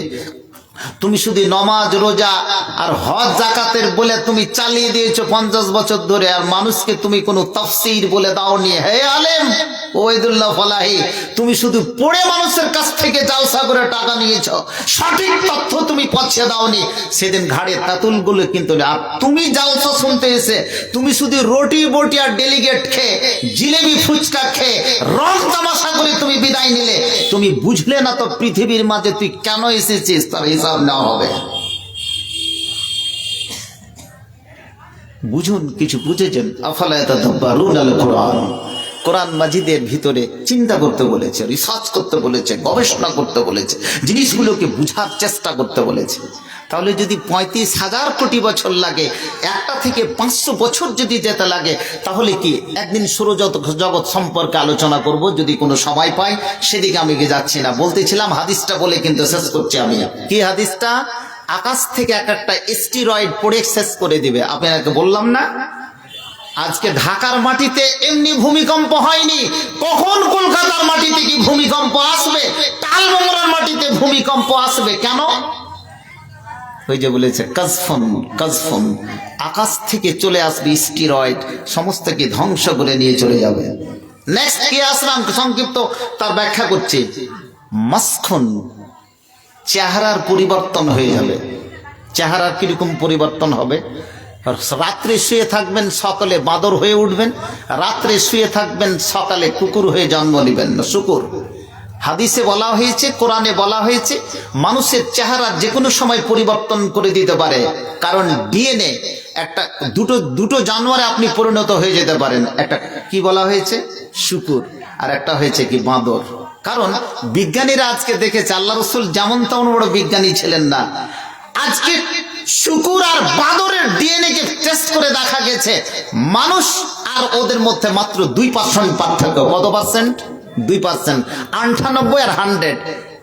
তুমি শুধু নমাজ রোজা আর হজ জাকাতের বলে তুমি চালিয়ে দিয়েছো 50 বছর ধরে, আর মানুষকে তুমি কোনো তাফসীর বলে দাওনি। হে আলেম ওয়াইদুল্লাহ ফলাহি, তুমি শুধু পড়ে মানুষের কাছ থেকে জালসা করে টাকা নিয়েছো, সঠিক তথ্য তুমি পৌঁছে দাওনি। সেদিন ঘাড়ে তাতুলগুলো কিন্তু নেই। আর তুমি জালসা শুনতে এসে তুমি শুধু রুটি বটি আর ডেলিগেট খেয়ে, জিলেবি ফুচকা খেয়ে, রং তামাশা করে তুমি বিদায় নিলে। তুমি বুঝলে না তো পৃথিবীর মাঝে তুই কেন এসেছিস, তার হিসাব নেওয়া হবে। বুঝুন, কিছু বুঝেছেন? আফালা ইয়াতাদাব্বারুনাল কুরআন। কোরআন মাজিদের ভিতরে চিন্তা করতে বলেছে, রিসার্চ করতে বলেছে, গবেষণা করতে বলেছে, জিনিসগুলোকে বুঝার চেষ্টা করতে বলেছে। তাহলে যদি 35,000 কোটি বছর লাগে, একটা থেকে 500 বছর যদি যেতে লাগে, তাহলে কি একদিন সৌরজগৎ সম্পর্কে আলোচনা করব যদি কোনো সময় পাই। সেদিকে আমি যাচ্ছি না, বলতেছিলাম হাদিসটা বলে কিন্তু শেষ করছি আমি। কি হাদিসটা? আকাশ থেকে এক একটা স্টেরয়েড পড়ে শেষ করে দিবে। আপনাকে বললাম না, আজকে ঢাকার মাটিতে এমনি ভূমিকম্প হয়নি, কখন কলকাতার মাটিতে কি ভূমিকম্প আসবে, টালমোংরার মাটিতে ভূমিকম্প আসবে কেন? ওই যে বলেছে কাজফুন কাজফুন, আকাশ থেকে চলে আসবে স্টেরয়েড, সমস্তকে ধ্বংস করে নিয়ে চলে যাবে। নেক্সট কি আসলাম, সংক্ষিপ্ত তার ব্যাখ্যা করছি। মাসখুন, চেহারার পরিবর্তন হয়ে যাবে। চেহারার কিরকম পরিবর্তন হবে? রাত্রে শুয়ে থাকবেন, সকালে বাদর হয়ে উঠবেন, রাত্রে শুয়ে থাকবেন, সকালে কুকুর হয়ে জন্ম নেবেন, শুকুর। হাদিসে বলা হয়েছে, কোরআনে বলা হয়েছে, মানুষের চেহারা যে কোনো সময় পরিবর্তন করে দিতে পারে। কারণ ডিএনএ একটা দুটো জানোয়ারে আপনি পরিণত হয়ে যেতে পারেন। একটা কি বলা হয়েছে? শুকুর, আর একটা হয়েছে কি বাঁদর। কারণ বিজ্ঞানীরা আজকে দেখেছে, আল্লাহ রসুল যেমন তেমন বড় বিজ্ঞানী ছিলেন না। আজকে শুকুর আর বাঁদরের ডিএনএ কে টেস্ট করে দেখা গেছে মানুষ আর ওদের মধ্যে মাত্র 2% পার্থক্য। কত পার্সেন্ট? 2%। 98 আর 100।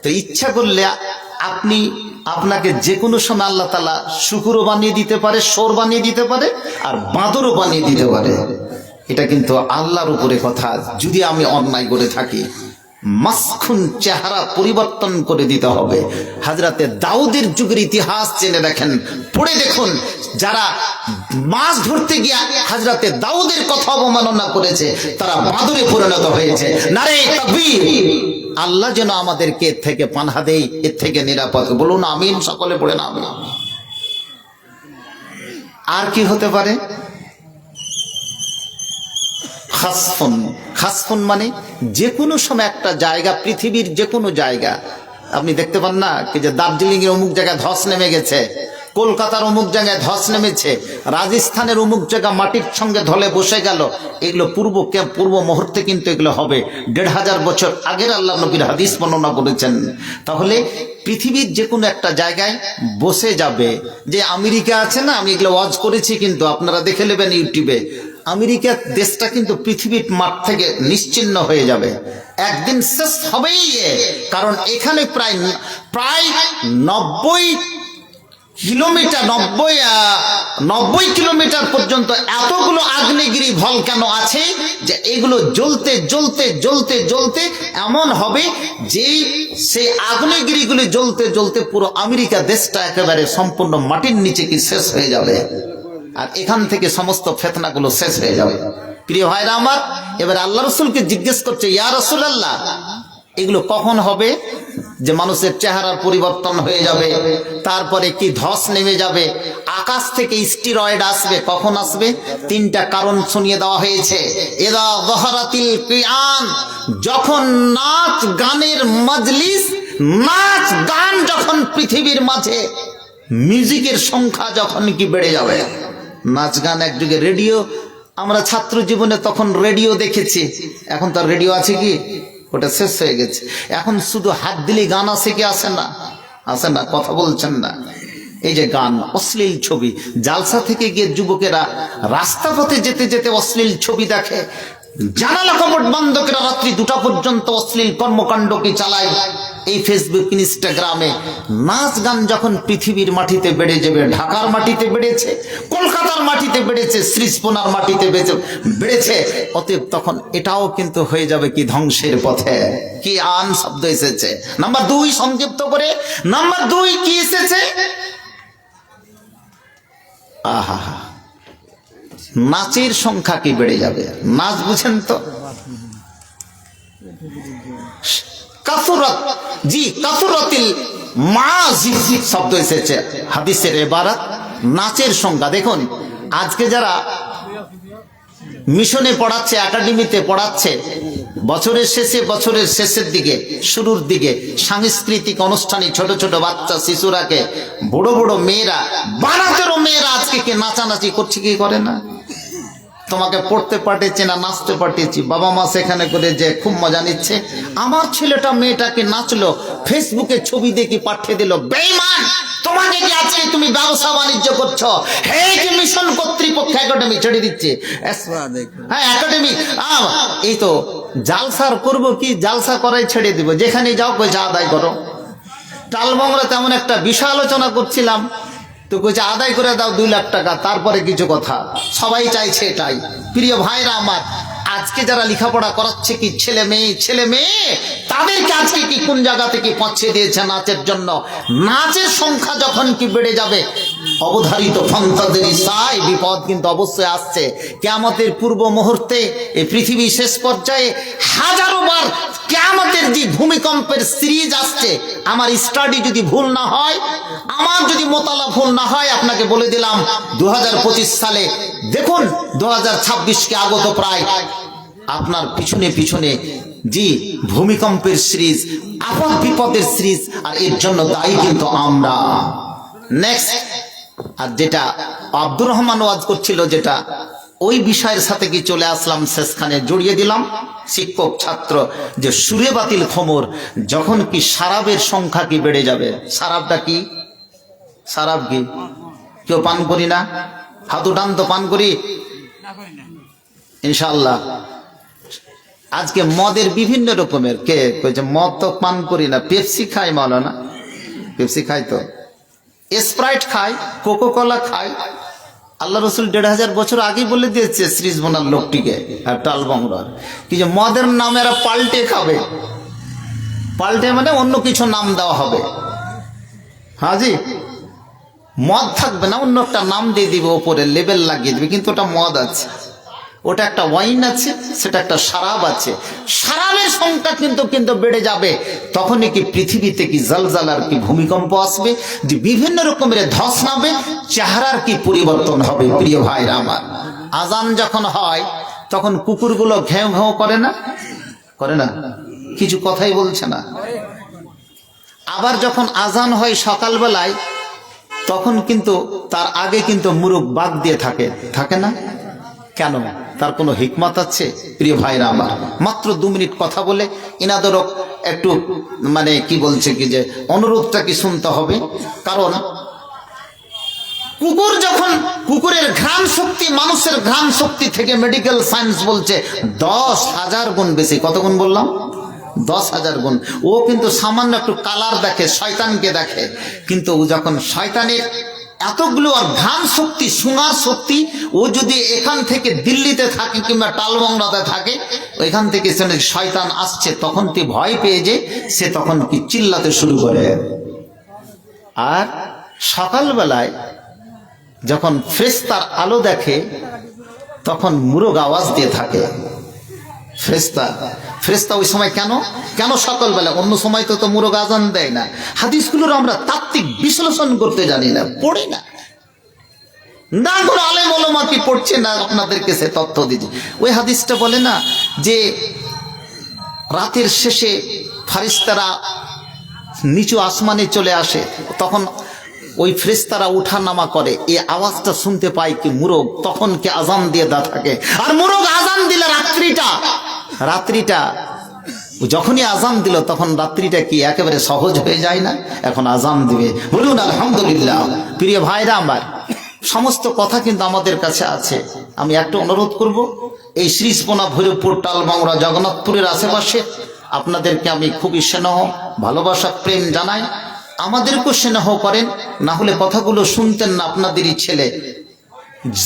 তো ইচ্ছা করলে আপনাকে যে কোনো সময় আল্লাহ তাআলা শুকুরও বানিয়ে দিতে পারে, শোর বানিয়ে দিতে পারে, আর বাঁদরও বানিয়ে দিতে পারে। এটা কিন্তু আল্লাহর উপরে কথা, যদি আমি অন্যায় করে থাকি। মাসখুন, চেহারা পরিবর্তন করে দিতে হবে। হযরতে দাউদের যুগের ইতিহাস জেনে দেখেন, পড়ে দেখুন, যারা মাছ ধরতে গিয়ে হযরতে দাউদের কথা অবমাননা করেছে, তারা বাঁদরে পরিণত হয়েছে। নারে তাকবীর! আল্লাহ যেন আমাদেরকে এর থেকে পানাহা দেয়, এর থেকে নিরাপদ। বলুন আমিন, সকলে পড়েন আমিন। আর কি হতে পারে? খাসফুন, খাসফুন মানে যে কোনো সময় একটা জায়গা, পৃথিবীর যে কোনো জায়গা আপনি দেখতে পান না কি, যে দার্জিলিং এর অমুক জায়গায় ধস নেমে গেছে, কলকাতার অমুক জায়গায় ধস নেমেছে, রাজস্থানের অমুক জায়গা মাটির সঙ্গে ধলে বসে গেল। এগুলো পূর্ব মুহূর্তে কিন্তু এগুলো হবে। 1500 বছর আগের আল্লাহ নবীর হাদিস বর্ণনা করেছেন। তাহলে পৃথিবীর যে কোনো একটা জায়গায় বসে যাবে। যে আমেরিকা আছে না, আমি এগুলো ওয়াজ করেছি, কিন্তু আপনারা দেখে নেবেন ইউটিউবে। আমেরিকা দেশটা কিন্তু পৃথিবীর মাঠ থেকে নিশ্চিহ্ন হয়ে যাবে, একদিন শেষ হবেই। কারণ এখানে প্রায় 90 কিলোমিটার 90 কিলোমিটার পর্যন্ত এতগুলো আগ্নেয়গিরি ভলকানো আছে, যে এগুলো জ্বলতে জ্বলতে জ্বলতে জ্বলতে এমন হবে যে সেই আগ্নেয়গিরিগুলি জ্বলতে জ্বলতে পুরো আমেরিকা দেশটা একেবারে সম্পূর্ণ মাটির নিচে কি শেষ হয়ে যাবে। আর এখান থেকে সমস্ত ফিতনাগুলো শেষ হয়ে যাবে। প্রিয় ভাইরা আমার, এবার আল্লাহ রাসূলকে জিজ্ঞেস করছে, ইয়া রাসূলুল্লাহ, এগুলো কখন হবে? যে মানুষের চেহারার পরিবর্তন হয়ে যাবে, তারপরে কি ধস নেমে যাবে, আকাশ থেকে স্টেরয়েড আসবে, কখন আসবে? 3টা কারণ শুনিয়ে দেওয়া হয়েছে। ইযা যাহারাতিল কিয়ান, যখন নাচ গানের মজলিস, নাচ গান যখন পৃথিবীর মাঝে, মিউজিকের সংখ্যা যখন কি বেড়ে যাবে। নাচ গান একযুগে রেডিও, আমরা ছাত্র জীবনে তখন রেডিও দেখেছি, এখন তার রেডিও আছে কি? ওটা শেষ হয়ে গেছে। এখন শুধু হাত দিলেই গান আসে কি আসে না? আসে না, কথা বলছেন না। এই যে গান, অশ্লীল ছবি, জালসা থেকে গিয়ে যুবকেরা রাস্তা পথে যেতে যেতে অশ্লীল ছবি দেখে, জানালা কপট বন্ধ করে রাত্রি 2টা পর্যন্ত অশ্লীল কর্মকাণ্ডকে চালায় এই ফেসবুক ইনস্টাগ্রামে। নাচ গান যখন পৃথিবীর মাটিতে বেড়ে যাবে, ঢাকার মাটিতে বেড়েছে, কলকাতার মাটিতে বেড়েছে, শ্রীস্পনার মাটিতে বেড়েছে, অতএব তখন এটাও কিন্তু হয়ে যাবে কি ধ্বংসের পথে। কি আন শব্দ এসেছে। নাম্বার 2 সংক্ষিপ্ত করে, নাম্বার 2 কি এসেছে? আহা, নাচের সংখ্যা কি বেড়ে যাবে। নাচ বুঝেন তো, কাসুরাত, জি কাসুরাতিল মাজিদ শব্দ এসেছে হাদিসের ইবারত, নাচের সংখ্যা। দেখুন আজকে যারা মিশনে পড়াচ্ছে, একাডেমিতে পড়াচ্ছে, বছরের শেষের দিকে, শুরুর দিকে সাংস্কৃতিক অনুষ্ঠানে ছোট ছোট বাচ্চা শিশুরাকে, বড় বড় মেয়েরা, 12-13 মেয়েরা আজকে কে নাচানাচি করছে, কি করে না? তোমাকে পড়তে পাঠিয়েছি না নাচতে পাঠিয়েছি, বাবা মা সেখানে করে যে খুব মজা নিচ্ছে। আমার ছেলেটা মেয়েটাকে নাচলো, ফেসবুকে ছবি দেখি পাঠিয়ে দিল। বেঈমান, তোমাকে কি আজকে তুমি ব্যবসা বাণিজ্য করছো? এই যে মিশন কর্তৃপক্ষ একাডেমি ছেড়ে দিচ্ছে, হ্যাঁ একাডেমি, এই তো জালসার করব কি, জালসা করাই ছেড়ে দিব, যেখানে যাও পয়সা আদায় করো। টালবংরা তেমন একটা বিষয় আলোচনা করছিলাম, তো কইছে আদায় করে দাও 2 লাখ টাকা, তারপরে কিছু কথা। সবাই চাইছে এটাই। প্রিয় ভাইরা আমার, আজকে যারা লেখাপড়া করাচ্ছে কি ছেলে মেয়ে, তাদেরকে আজকে কি কোন জায়গা থেকে পৌঁছে দিয়েছে নাচের জন্য। নাচের সংখ্যা যখন কি বেড়ে যাবে, অবধারিত ফন্তাদের সাই বিপদ কিন্তু অবশ্যই আসছে। কিয়ামতের পূর্ব মুহূর্তে, এই পৃথিবী শেষ পর্যায়ে হাজারো বার কিয়ামতের যে ভূমিকম্পের সিরিজ আসছে, আমার স্টাডি যদি ভুল না হয়, আমার যদি মোতালা ভুল না হয়, আপনাকে বলে দিলাম 2025 সালে দেখুন 2026কে আগত প্রায়, আপনার পিছনে পিছনে জি ভূমিকম্পের সিরিজ, আপদ বিপদের সিরিজ, আর এর জন্য দায়ী কিন্তু আমরা। নেক্সট, আর যেটা আব্দুর রহমান ওয়াজ করছিল, যেটা ওই বিষয়ের সাথে কি চলে আসলাম, শেষখানে জড়িয়ে দিলাম। শিক্ষক ছাত্র যে সুরে বাতিল খমর, যখন কি শারাবের সংখ্যা কি বেড়ে যাবে। শারাবটা কি? শারাব কি কেউ পান করি না? হাত উঠান তো, পান করি ইনশাআল্লাহ। আজকে মদের বিভিন্ন রকমের, কে কইছে মদ তো পান করি না, পেপসি খাই, মাওলানা পেপসি খাই, তো স্প্রাইট খাই, কোকো কোলা খাই। আল্লাহ রসুল 1500 বছর আগেই বলে দিয়েছে শ্রীজবনার লোকটিকে আর টালবংরার, কি যে মদের নাম এরা পাল্টে খাবে। পাল্টে মানে অন্য কিছু নাম দেওয়া হবে। হাজি, মদ থাকবে না, অন্য একটা নাম দিয়ে দিবে, ওপরে লেবেল লাগিয়ে দিবে, কিন্তু ওটা মদ আছে, ওটা একটা ওয়াইন আছে, সেটা একটা শারাব আছে। শারাবের সংখ্যা কিন্তু বেড়ে যাবে। তখনই কি পৃথিবীতে কি জালজালার কি ভূমিকম্প আসবে, যে বিভিন্ন রকমের ধস নামবে, চেহারার কি পরিবর্তন হবে। প্রিয় ভাইরা আমার, আজান যখন হয় তখন কুকুরগুলো ঘেউ ঘেউ করে না? করে না? কিছু কথাই বলছে না। আবার যখন আজান হয় সকালবেলায়, তখন কিন্তু তার আগে কিন্তু মুরুখ বাদ দিয়ে থাকে না? কেন? তার কোনো হিকমত আছে? প্রিয় ভাইরা আমার, মাত্র 2 মিনিট কথা বলে ইনাদেরও একটু মানে কি বলছে কি যে অনুরোধটা কি শুনতে হবে। কারণ কুকুর যখন, কুকুরের ঘ্রাণ শক্তি মানুষের ঘ্রাণ শক্তি থেকে মেডিকেল সায়েন্স বলছে 10,000 গুণ বেশি। কত গুণ বললাম? 10,000 গুণ। ও কিন্তু সামান্য একটু কালার দেখে, শয়তানকে দেখে, কিন্তু ও যখন শয়তানের এতগুলো আর ঘ্রাণ শক্তি, শোনার শক্তি, ও যদি এখান থেকে দিল্লিতে থাকে কিংবা টালবংরাতে থাকে, ওইখান থেকে শয়তান আসছে, তখন তুই ভয় পেয়ে যে সে তখন কি চিল্লাতে শুরু করে। আর সকালবেলায় যখন ফেরেশতার আলো দেখে, তখন মুরগ আওয়াজ দিয়ে থাকে। ফেরেশতা ওই সময় কেন সকালবেলা? অন্য সময় তো মুরগ আজান দেয় না। হাদিসগুলোর আমরা তাত্ত্বিক বিশ্লেষণ করতে জানি না, পড়ি না, না কোনো আলেম ওলামা কি পড়ছে না, আপনাদেরকে সে তথ্য দিচ্ছে। ওই হাদিসটা বলে না যে রাতের শেষে ফারিস্তারা নিচু আসমানে চলে আসে, তখন ওই ফেরেশতারা উঠা নামা করে, এই আওয়াজটা শুনতে পায় কি মুরগ, তখন কি আজান দিয়ে থাকে। আর মুরগ আজান দিলে রাত্রিটা যখনই আজান দিল তখন রাত্রিটা কি একেবারে সহজ হয়ে যায় না? এখন আজান দিবে, বলুন আলহামদুলিল্লাহ। প্রিয় ভাইরা আমার, সমস্ত কথা কিন্তু আমাদের কাছে আছে। আমি একটা অনুরোধ করব, এই শ্রীস্পনা, ভৈরবপুর, টালবাংরা, জগন্নাথপুরের আশেপাশে আপনাদেরকে আমি খুবই স্নেহ, ভালোবাসা, প্রেম জানাই। আমাদেরকেও স্নেহ করেন, না হলে কথাগুলো শুনতেন না আপনাদেরই ছেলে।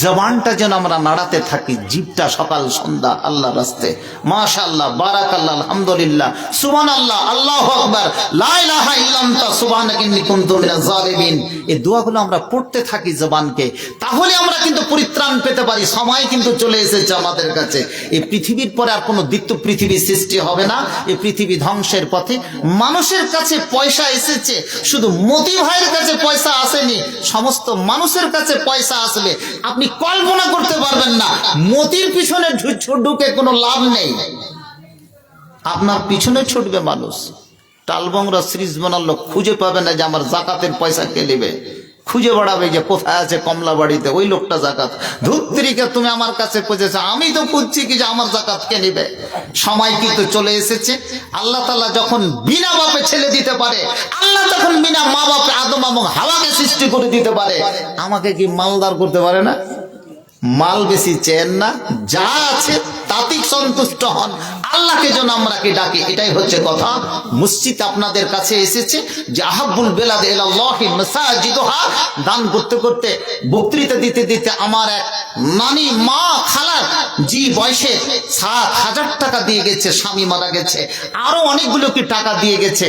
জবানটা যেন আমরা নাড়াতে থাকি, জিভটা সকাল সন্ধ্যা আল্লাহর রাস্তে। মাশাআল্লাহ, বারাকাল্লাহ, আলহামদুলিল্লাহ, সুবহানাল্লাহ, আল্লাহু আকবার, লা ইলাহা ইল্লা আনতা সুবহানাকা ইন্নী কুনতু মিনাজ জালিমিন। এই দোয়াগুলো আমরা পড়তে থাকি জবানকে, তাহলে আমরা কিন্তু পরিত্রাণ পেতে পারি। সময় কিন্তু চলে এসেছে আমাদের কাছে। এই পৃথিবীর পরে আর কোনো দ্বিতীয় পৃথিবী সৃষ্টি হবে না। এই পৃথিবী ধ্বংসের পথে। মানুষের কাছে পয়সা এসেছে, শুধু মতি ভাইয়ের কাছে পয়সা আসেনি, সমস্ত মানুষের কাছে পয়সা আসবে। আপনি কল্পনা করতে পারবেন না, মতির পিছনে ঢুকে কোনো লাভ নেই, আপনার পিছনে ছুটবে মানুষ। টালবংরা সিরিজ বানালো, খুঁজে পাবে না যে আমার জাকাতের পয়সা কে নেবে। খুঁজে বেড়াবে যে কোথায় আছে কমলা বাড়িতে ওই লোকটা জাকাত। ধুত্রিকে তুমি আমার কাছে পৌঁছেছো, আমি তো খুঁজছি কি যে আমার জাকাত কে নেবে। সময় কিন্তু চলে এসেছে। আল্লাহ তাআলা যখন বিনা বাপে ছেলে দিতে পারে, আল্লাহ তখন বিনা মা বাপে আদম এবং হাওয়াকে সৃষ্টি করে দিতে পারে, আমাকে কি মালদার করতে পারে না? মাল বেশি চেন না, যা আছে তাতেই সন্তুষ্ট হন। আল্লাহকে যেন আমরা কি ডাকি, এটাই হচ্ছে কথা। মসজিদ আপনাদের কাছে এসেছে যে আহাব্বুল বেলাদ ইলাল্লাহি মাসাজিদুহা। দান করতে করতে, বক্তৃতা দিতে দিতে আমার এক নানি মা খালার জি বয়সে 7,000 টাকা দিয়ে গেছে, স্বামী মারা গেছে, আরো অনেকগুলো কি টাকা দিয়ে গেছে।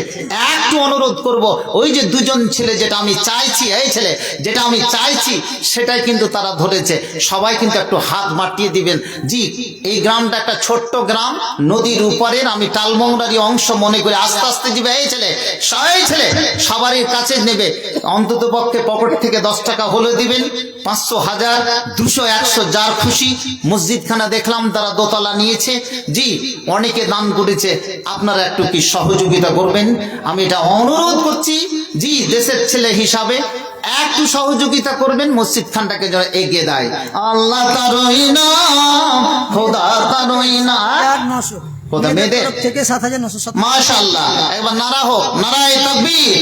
একটু অনুরোধ করব, ওই যে দুজন ছেলে যেটা আমি চাইছি, এই ছেলে যেটা আমি চাইছি সেটাই কিন্তু তারা ধরেছে। সবাই কিন্তু একটু হাত মাটিয়ে দিবেন। জি, এই গ্রামটা একটা ছোট্ট গ্রাম, নদীর উপরের। আমি টালমংরারই অংশ মনে করে আস্তে আস্তে দিবে। এই ছেলে, সবাই ছেলে সবারই কাছে নেবে, অন্তত পক্ষে পকেট থেকে 10 টাকা হলে দিবেন। 500, 1000, 200, 100, যার খুশি। মসজিদখানা দেখলাম তারা দোতলা নিয়েছে। জি, অনেকে দান করেছে, আপনারা একটু কি সহযোগিতা করবেন, আমি এটা অনুরোধ করছি। জি, দেশের ছেলে হিসাবে একটু সহযোগিতা করবেন, মসজিদ খানটাকে যেন এগিয়ে দেয়। আল্লাহ তারই নাম, খোদা তারই নাম। কোথা মেয়েদের থেকে 7,970। মাশাআল্লাহ, একবার নারা হোক, নারায়ে তাকবীর,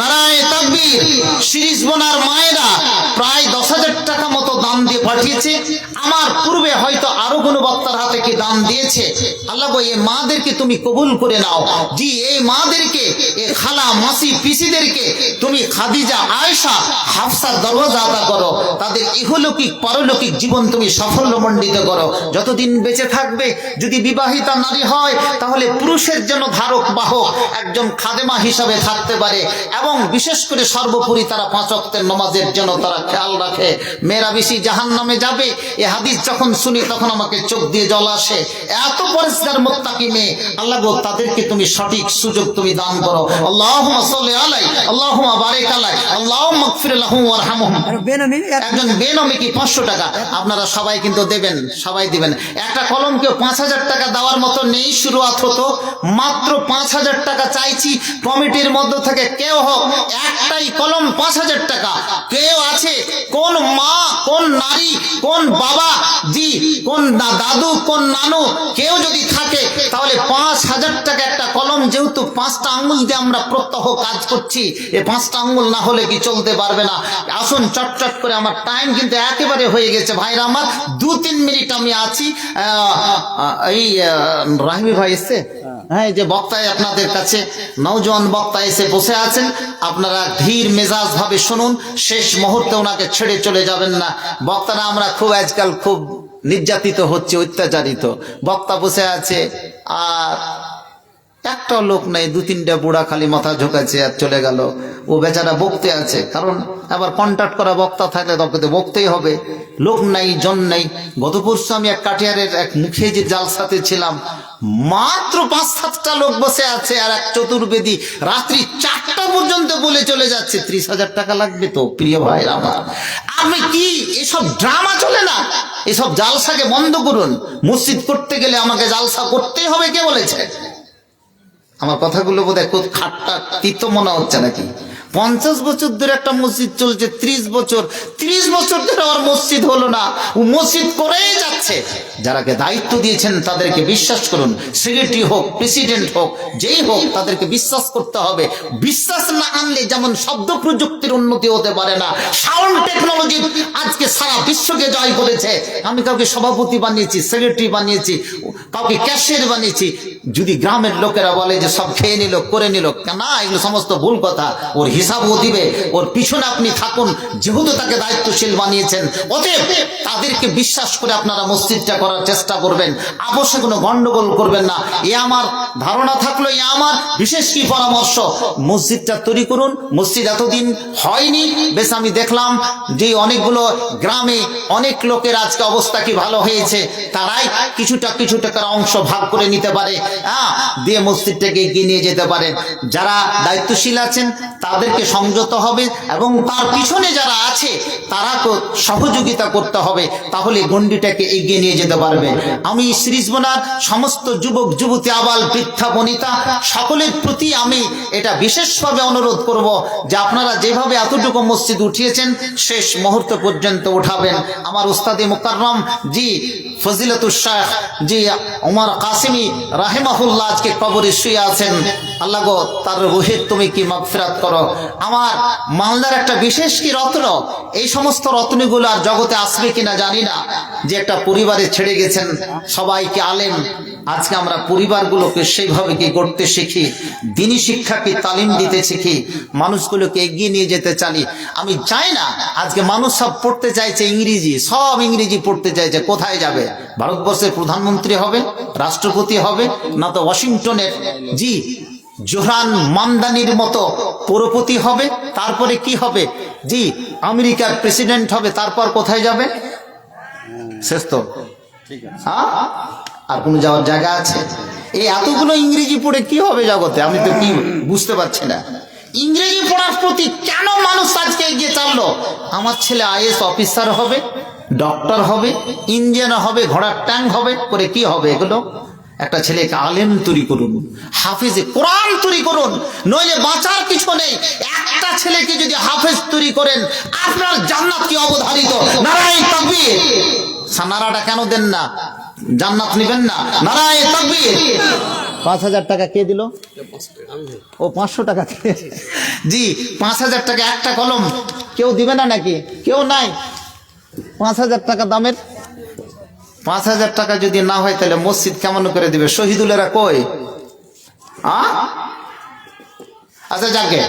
নারায়ে তাকবীর। সিরিজ বোনার মায়েরা প্রায় 10,000 টাকা মতো দান দিয়ে পাঠিয়েছে। আমার পূর্বে হয়তো আরো কোনো বক্তার হাতে কি দান দিয়েছে। আল্লাহ গো, এই মাদেরকে তুমি কবুল করে নাও। জি, এই মাদেরকে, এই খালা, মাসি, পিসিদেরকে তুমি খাদিজা, আয়েশা, হাফসার দরওয়াজা আদা করো। তাদের ইহলৌকিক পারলৌকিক জীবন তুমি সাফল্যমণ্ডিত করো। যতদিন বেঁচে থাকবে, যদি বিবাহিতা নারী হয় তাহলে পুরুষের জন্য ধারক বাহক একজন খাদেমা হিসাবে থাকতে পারে। এবং বিশেষ করে সর্বোপরি তারা 5 ওয়াক্তের নামাজের জন্য তারা খেয়াল রাখে। মেয়েরা বেশি জাহান্নামে যাবে, এ হাদিস যখন শুনি তখন আমাকে চোখ দিয়ে জল আসে। এত পরিষ্কার মুত্তাকি মেয়ে, আল্লাহ গো, তাদেরকে তুমি সঠিক সুযোগ তুমি দান করো। আল্লাহুম্মা সাল্লি আলাই, আল্লাহুম্মা বারিক আলাই, আল্লাহুম্মা গফির লাহুম ওয়ারহামহুম। একজন বেনামে কি 500 টাকা আপনারা সবাই কিন্তু দেবেন, সবাই দিবেন। একটা কলমকে 5,000 টাকা দেওয়ার মতো নেই, শুরুয়াত হতো মাত্র 5,000 টাকা চাইছি। কমিটির মধ্য থেকে কেউ হোক, একটাই কলম 5,000 টাকা। কেউ আছে, কোন মা, কোন নারী, কোন বাবা, জি, কোন দাদু, কোন নানু, কেউ যদি থাকে তাহলে 5,000 টাকা একটা কলম। যেহেতু 5টা আঙ্গুল দিয়ে আমরা প্রত্যহ কাজ করছি, এই 5টা আঙ্গুল না হলে কি চলতে পারবে না। আসুন চটচট করে, আমার টাইম কিন্তু একেবারে হয়ে গেছে ভাইরা আমার, 2-3 মিনিট আমি আছি। এই রাহিমি ভাই এসছে, হ্যাঁ, যে বক্তায় আপনাদের কাছে নওজোয়ান বক্তা এসে বসে আছেন, আপনারা ধীর মেজাজ ভাবে শুনুন, শেষ মুহূর্তে ওনাকে ছেড়ে চলে যাবেন না। বক্তারা আমরা খুব আজকাল খুব নির্যাতিত হচ্ছে, অত্যাচারিত। বক্তা বসে আছে আর একটা লোক নেই, 2-3টা বুড়া খালি মাথা ঝোঁকাচ্ছে আর চলে গেল। ও বেচারা বকতে আছে, কারণ আবার কন্ট্যাক্ট করা বক্তা থাকলে তখন তো বকতেই হবে। লোক নাই, জন নাই। গত পরশু আমি এক কাটিয়ারের এক মুখে যে জালসাতে ছিলাম, মাত্র 5-7টা লোক বসে আছে, আর এক চতুর্বেদী রাত্রি 4টা পর্যন্ত বলে চলে যাচ্ছে 30,000 টাকা লাগবে। তো প্রিয় ভাই আমার, আমি কি এসব ড্রামা চলে না? এসব জালসাকে বন্ধ করুন। মসজিদ করতে গেলে আমাকে জালসা করতেই হবে, কে বলেছে? আমার কথাগুলো বোধহয় খুব খাট্টা তিতো মনে হচ্ছে নাকি? 50 বছর ধরে একটা মসজিদ চলছে, 30 বছর ধরে আর মসজিদ হলো না, ও মসজিদ করেই যাচ্ছে। যারাকে দায়িত্ব দিয়েছেন তাদেরকে বিশ্বাস করুন, সেক্রেটারি হোক, প্রেসিডেন্ট হোক, যেই হোক, তাদেরকে বিশ্বাস করতে হবে। বিশ্বাস না আনলে যেমন শব্দ প্রযুক্তির উন্নতি হতে পারে না, সাউন্ড টেকনোলজি আজকে সারা বিশ্বকে জয় করেছে। আমি কাউকে সভাপতি বানিয়েছি, সেক্রেটারি বানিয়েছি, কাউকে ক্যাশিয়ার বানিয়েছি, যদি গ্রামের লোকেরা বলে যে সব খেয়ে নিল, করে নিল, না, এগুলো সমস্ত ভুল কথা। ওর হিসাবও দিবে, ওর পিছনে আপনি থাকুন, যেহেতু তাকে দায়িত্বশীল বানিয়েছেন। অতএব তাদেরকে বিশ্বাস করে আপনারা মসজিদটা করার চেষ্টা করবেন, অবশ্যই কোনো গন্ডগোল করবেন না। এ আমার ধারণা থাকলো, এ আমার বিশেষ কি পরামর্শ, মসজিদটা তৈরি করুন। মসজিদ এতদিন হয়নি, বেশ আমি দেখলাম যে অনেকগুলো গ্রামে অনেক লোকের আজকে অবস্থা কি ভালো হয়েছে, তারাই কিছু টাকার অংশ ভাগ করে নিতে পারে, দিয়ে মসজিদটাকে এগিয়ে নিয়ে যেতে পারে। যারা দায়িত্বশীল আছেন তাদেরকে সংযত হবে এবং তার পিছনে যারা আছে তারাকে সহযোগিতা করতে হবে, তাহলে গণ্ডিটাকে এগিয়ে নিয়ে যেতে পারবে। আমি সিরিজবোনার সমস্ত যুবক যুবতী, আবাল বৃদ্ধা বনিতা সকলের প্রতি আমি এটা বিশেষভাবে অনুরোধ করব যে আপনারা যেভাবে এতটুকু মসজিদ উঠিয়েছেন শেষ মুহূর্ত পর্যন্ত উঠাবেন। আমার উস্তাদে মুকাররম জি ফজিলতুল শাহ জি ওমর কাসিমি রাহিমাহুল্লাহ আজকে কবরে শুয়ে আছেন। আল্লাহ গো তার রুহের তুমি কি মাগফিরাত করো। আমার মালদার একটা বিশেষ কি রত্ন, এই সমস্ত রত্নগুলো আর জগতে আসবে কিনা জানি না, যে একটা পরিবারে ছেড়ে গেছেন, সবাইকে আলেম। আজকে আমরা পরিবারগুলোকে সেইভাবে কি করতে শিখি, দিনী শিক্ষাকে তালিম দিতে শিখি, মানুষগুলোকে এগিয়ে নিয়ে যেতে চাই। আমি চাই না আজকে মানুষ সব পড়তে চাইছে ইংরেজি, সব ইংরেজি পড়তে চাইছে। কোথায় যাবে? ভারতবর্ষের প্রধানমন্ত্রী হবে, রাষ্ট্রপতি হবে, না তো ওয়াশিংটনের জি জোহরান মামদানির মতো পৌরপতি হবে, তারপরে কি হবে জি আমেরিকার প্রেসিডেন্ট হবে, তারপর কোথায় যাবে? শেষ তো, আর কোন যাওয়ার জায়গা আছে? এই এতগুলো ইংরেজি পড়ে কি হবে জগতে? আমি তো কি বুঝতে পারছি না। ইংরেজি পড়ার প্রতি কেন মানুষ আজকে এগিয়ে চাললো? আমার ছেলে আইএস অফিসার হবে, ডক্টর হবে, ইঞ্জিনিয়ার হবে, ঘোড়ার ট্যাঙ্ক হবে, করে কি হবে এগুলো? একটা ছেলেকে আলেম তৈরি করুন, হাফেজে কোরআন তৈরি করুন, নইলে বাঁচার কিছু নেই। একটা ছেলেকে যদি হাফেজ তৈরি করেন, আপনার জান্নাত কি অবধারিত। নারায়ে তাকবীর। নারাটা কেন দেন না? জান্নাত নেবেন না? নারায়ে তাকবীর। 5000 টাকা কে দিল? ও 500 টাকা জি 5000 টাকা একটা কলম কেউ দিবে না নাকি? কেউ নাই। 5000 টাকা দামের 5000 টাকা যদি না হয় তাহলে মসজিদ কেমন করে দিবে? শহীদুলেরা কই? আচ্ছা যাকে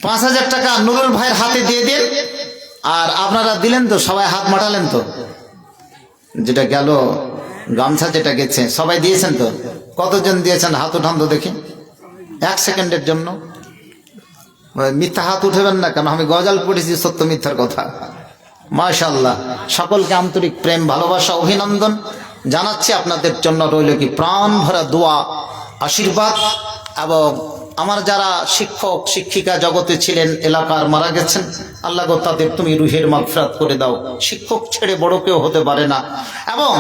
5000 টাকা নুরুল ভাইয়ের হাতে দিয়ে দিন। আর আপনারা দিলেন তো, সবাই হাত মাটালেন তো, যেটা গেল গামছা যেটা গেছে সবাই দিয়েছেন তো? কতজন দিয়েছেন হাত উঠান তো দেখি, 1 সেকেন্ডের জন্য। মিথ্যা হাত উঠেবেন না, কেন আমি গজল পড়েছি সত্য মিথ্যার কথা। মাশাআল্লাহ, সকলকে আন্তরিক প্রেম ভালোবাসা অভিনন্দন জানাচ্ছি। আপনাদের জন্য রইল কি প্রাণ ভরা দোয়া আশীর্বাদ। এবং আমার যারা শিক্ষক শিক্ষিকা জগতে ছিলেন, এলাকার মারা গেছেন, আল্লাহ গো তাদের তুমি রুহের মাগফিরাত করে দাও। শিক্ষক ছেড়ে বড় কেউ হতে পারে না। এবং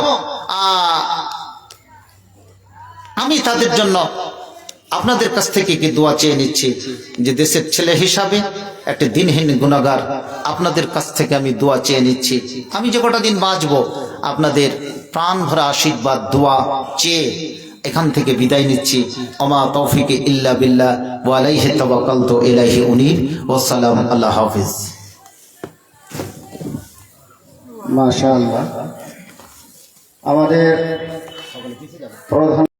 আমি তাদের জন্য আপনাদের কাছ থেকে কি দোয়া চেয়ে নিচ্ছি, যে দেশের ছেলে হিসাবে একটা দিনহীন গুনাহগার, আপনাদের কাছ থেকে আমি দোয়া চেয়ে নিচ্ছি। আমি যে কটা দিন বাঁচবো, আপনাদের প্রাণ ভরা আশীর্বাদ দোয়া চেয়ে এখান থেকে বিদায় নিচ্ছি। ওমা তৌফিক ইল্লা বিল্লাহ ওয়া আলাইহি তাওয়াক্কালতু ইলাইহি উনীব। ওয়াসসালাম, আল্লাহ হাফেজ। মাশাআল্লাহ। আমাদের প্রধান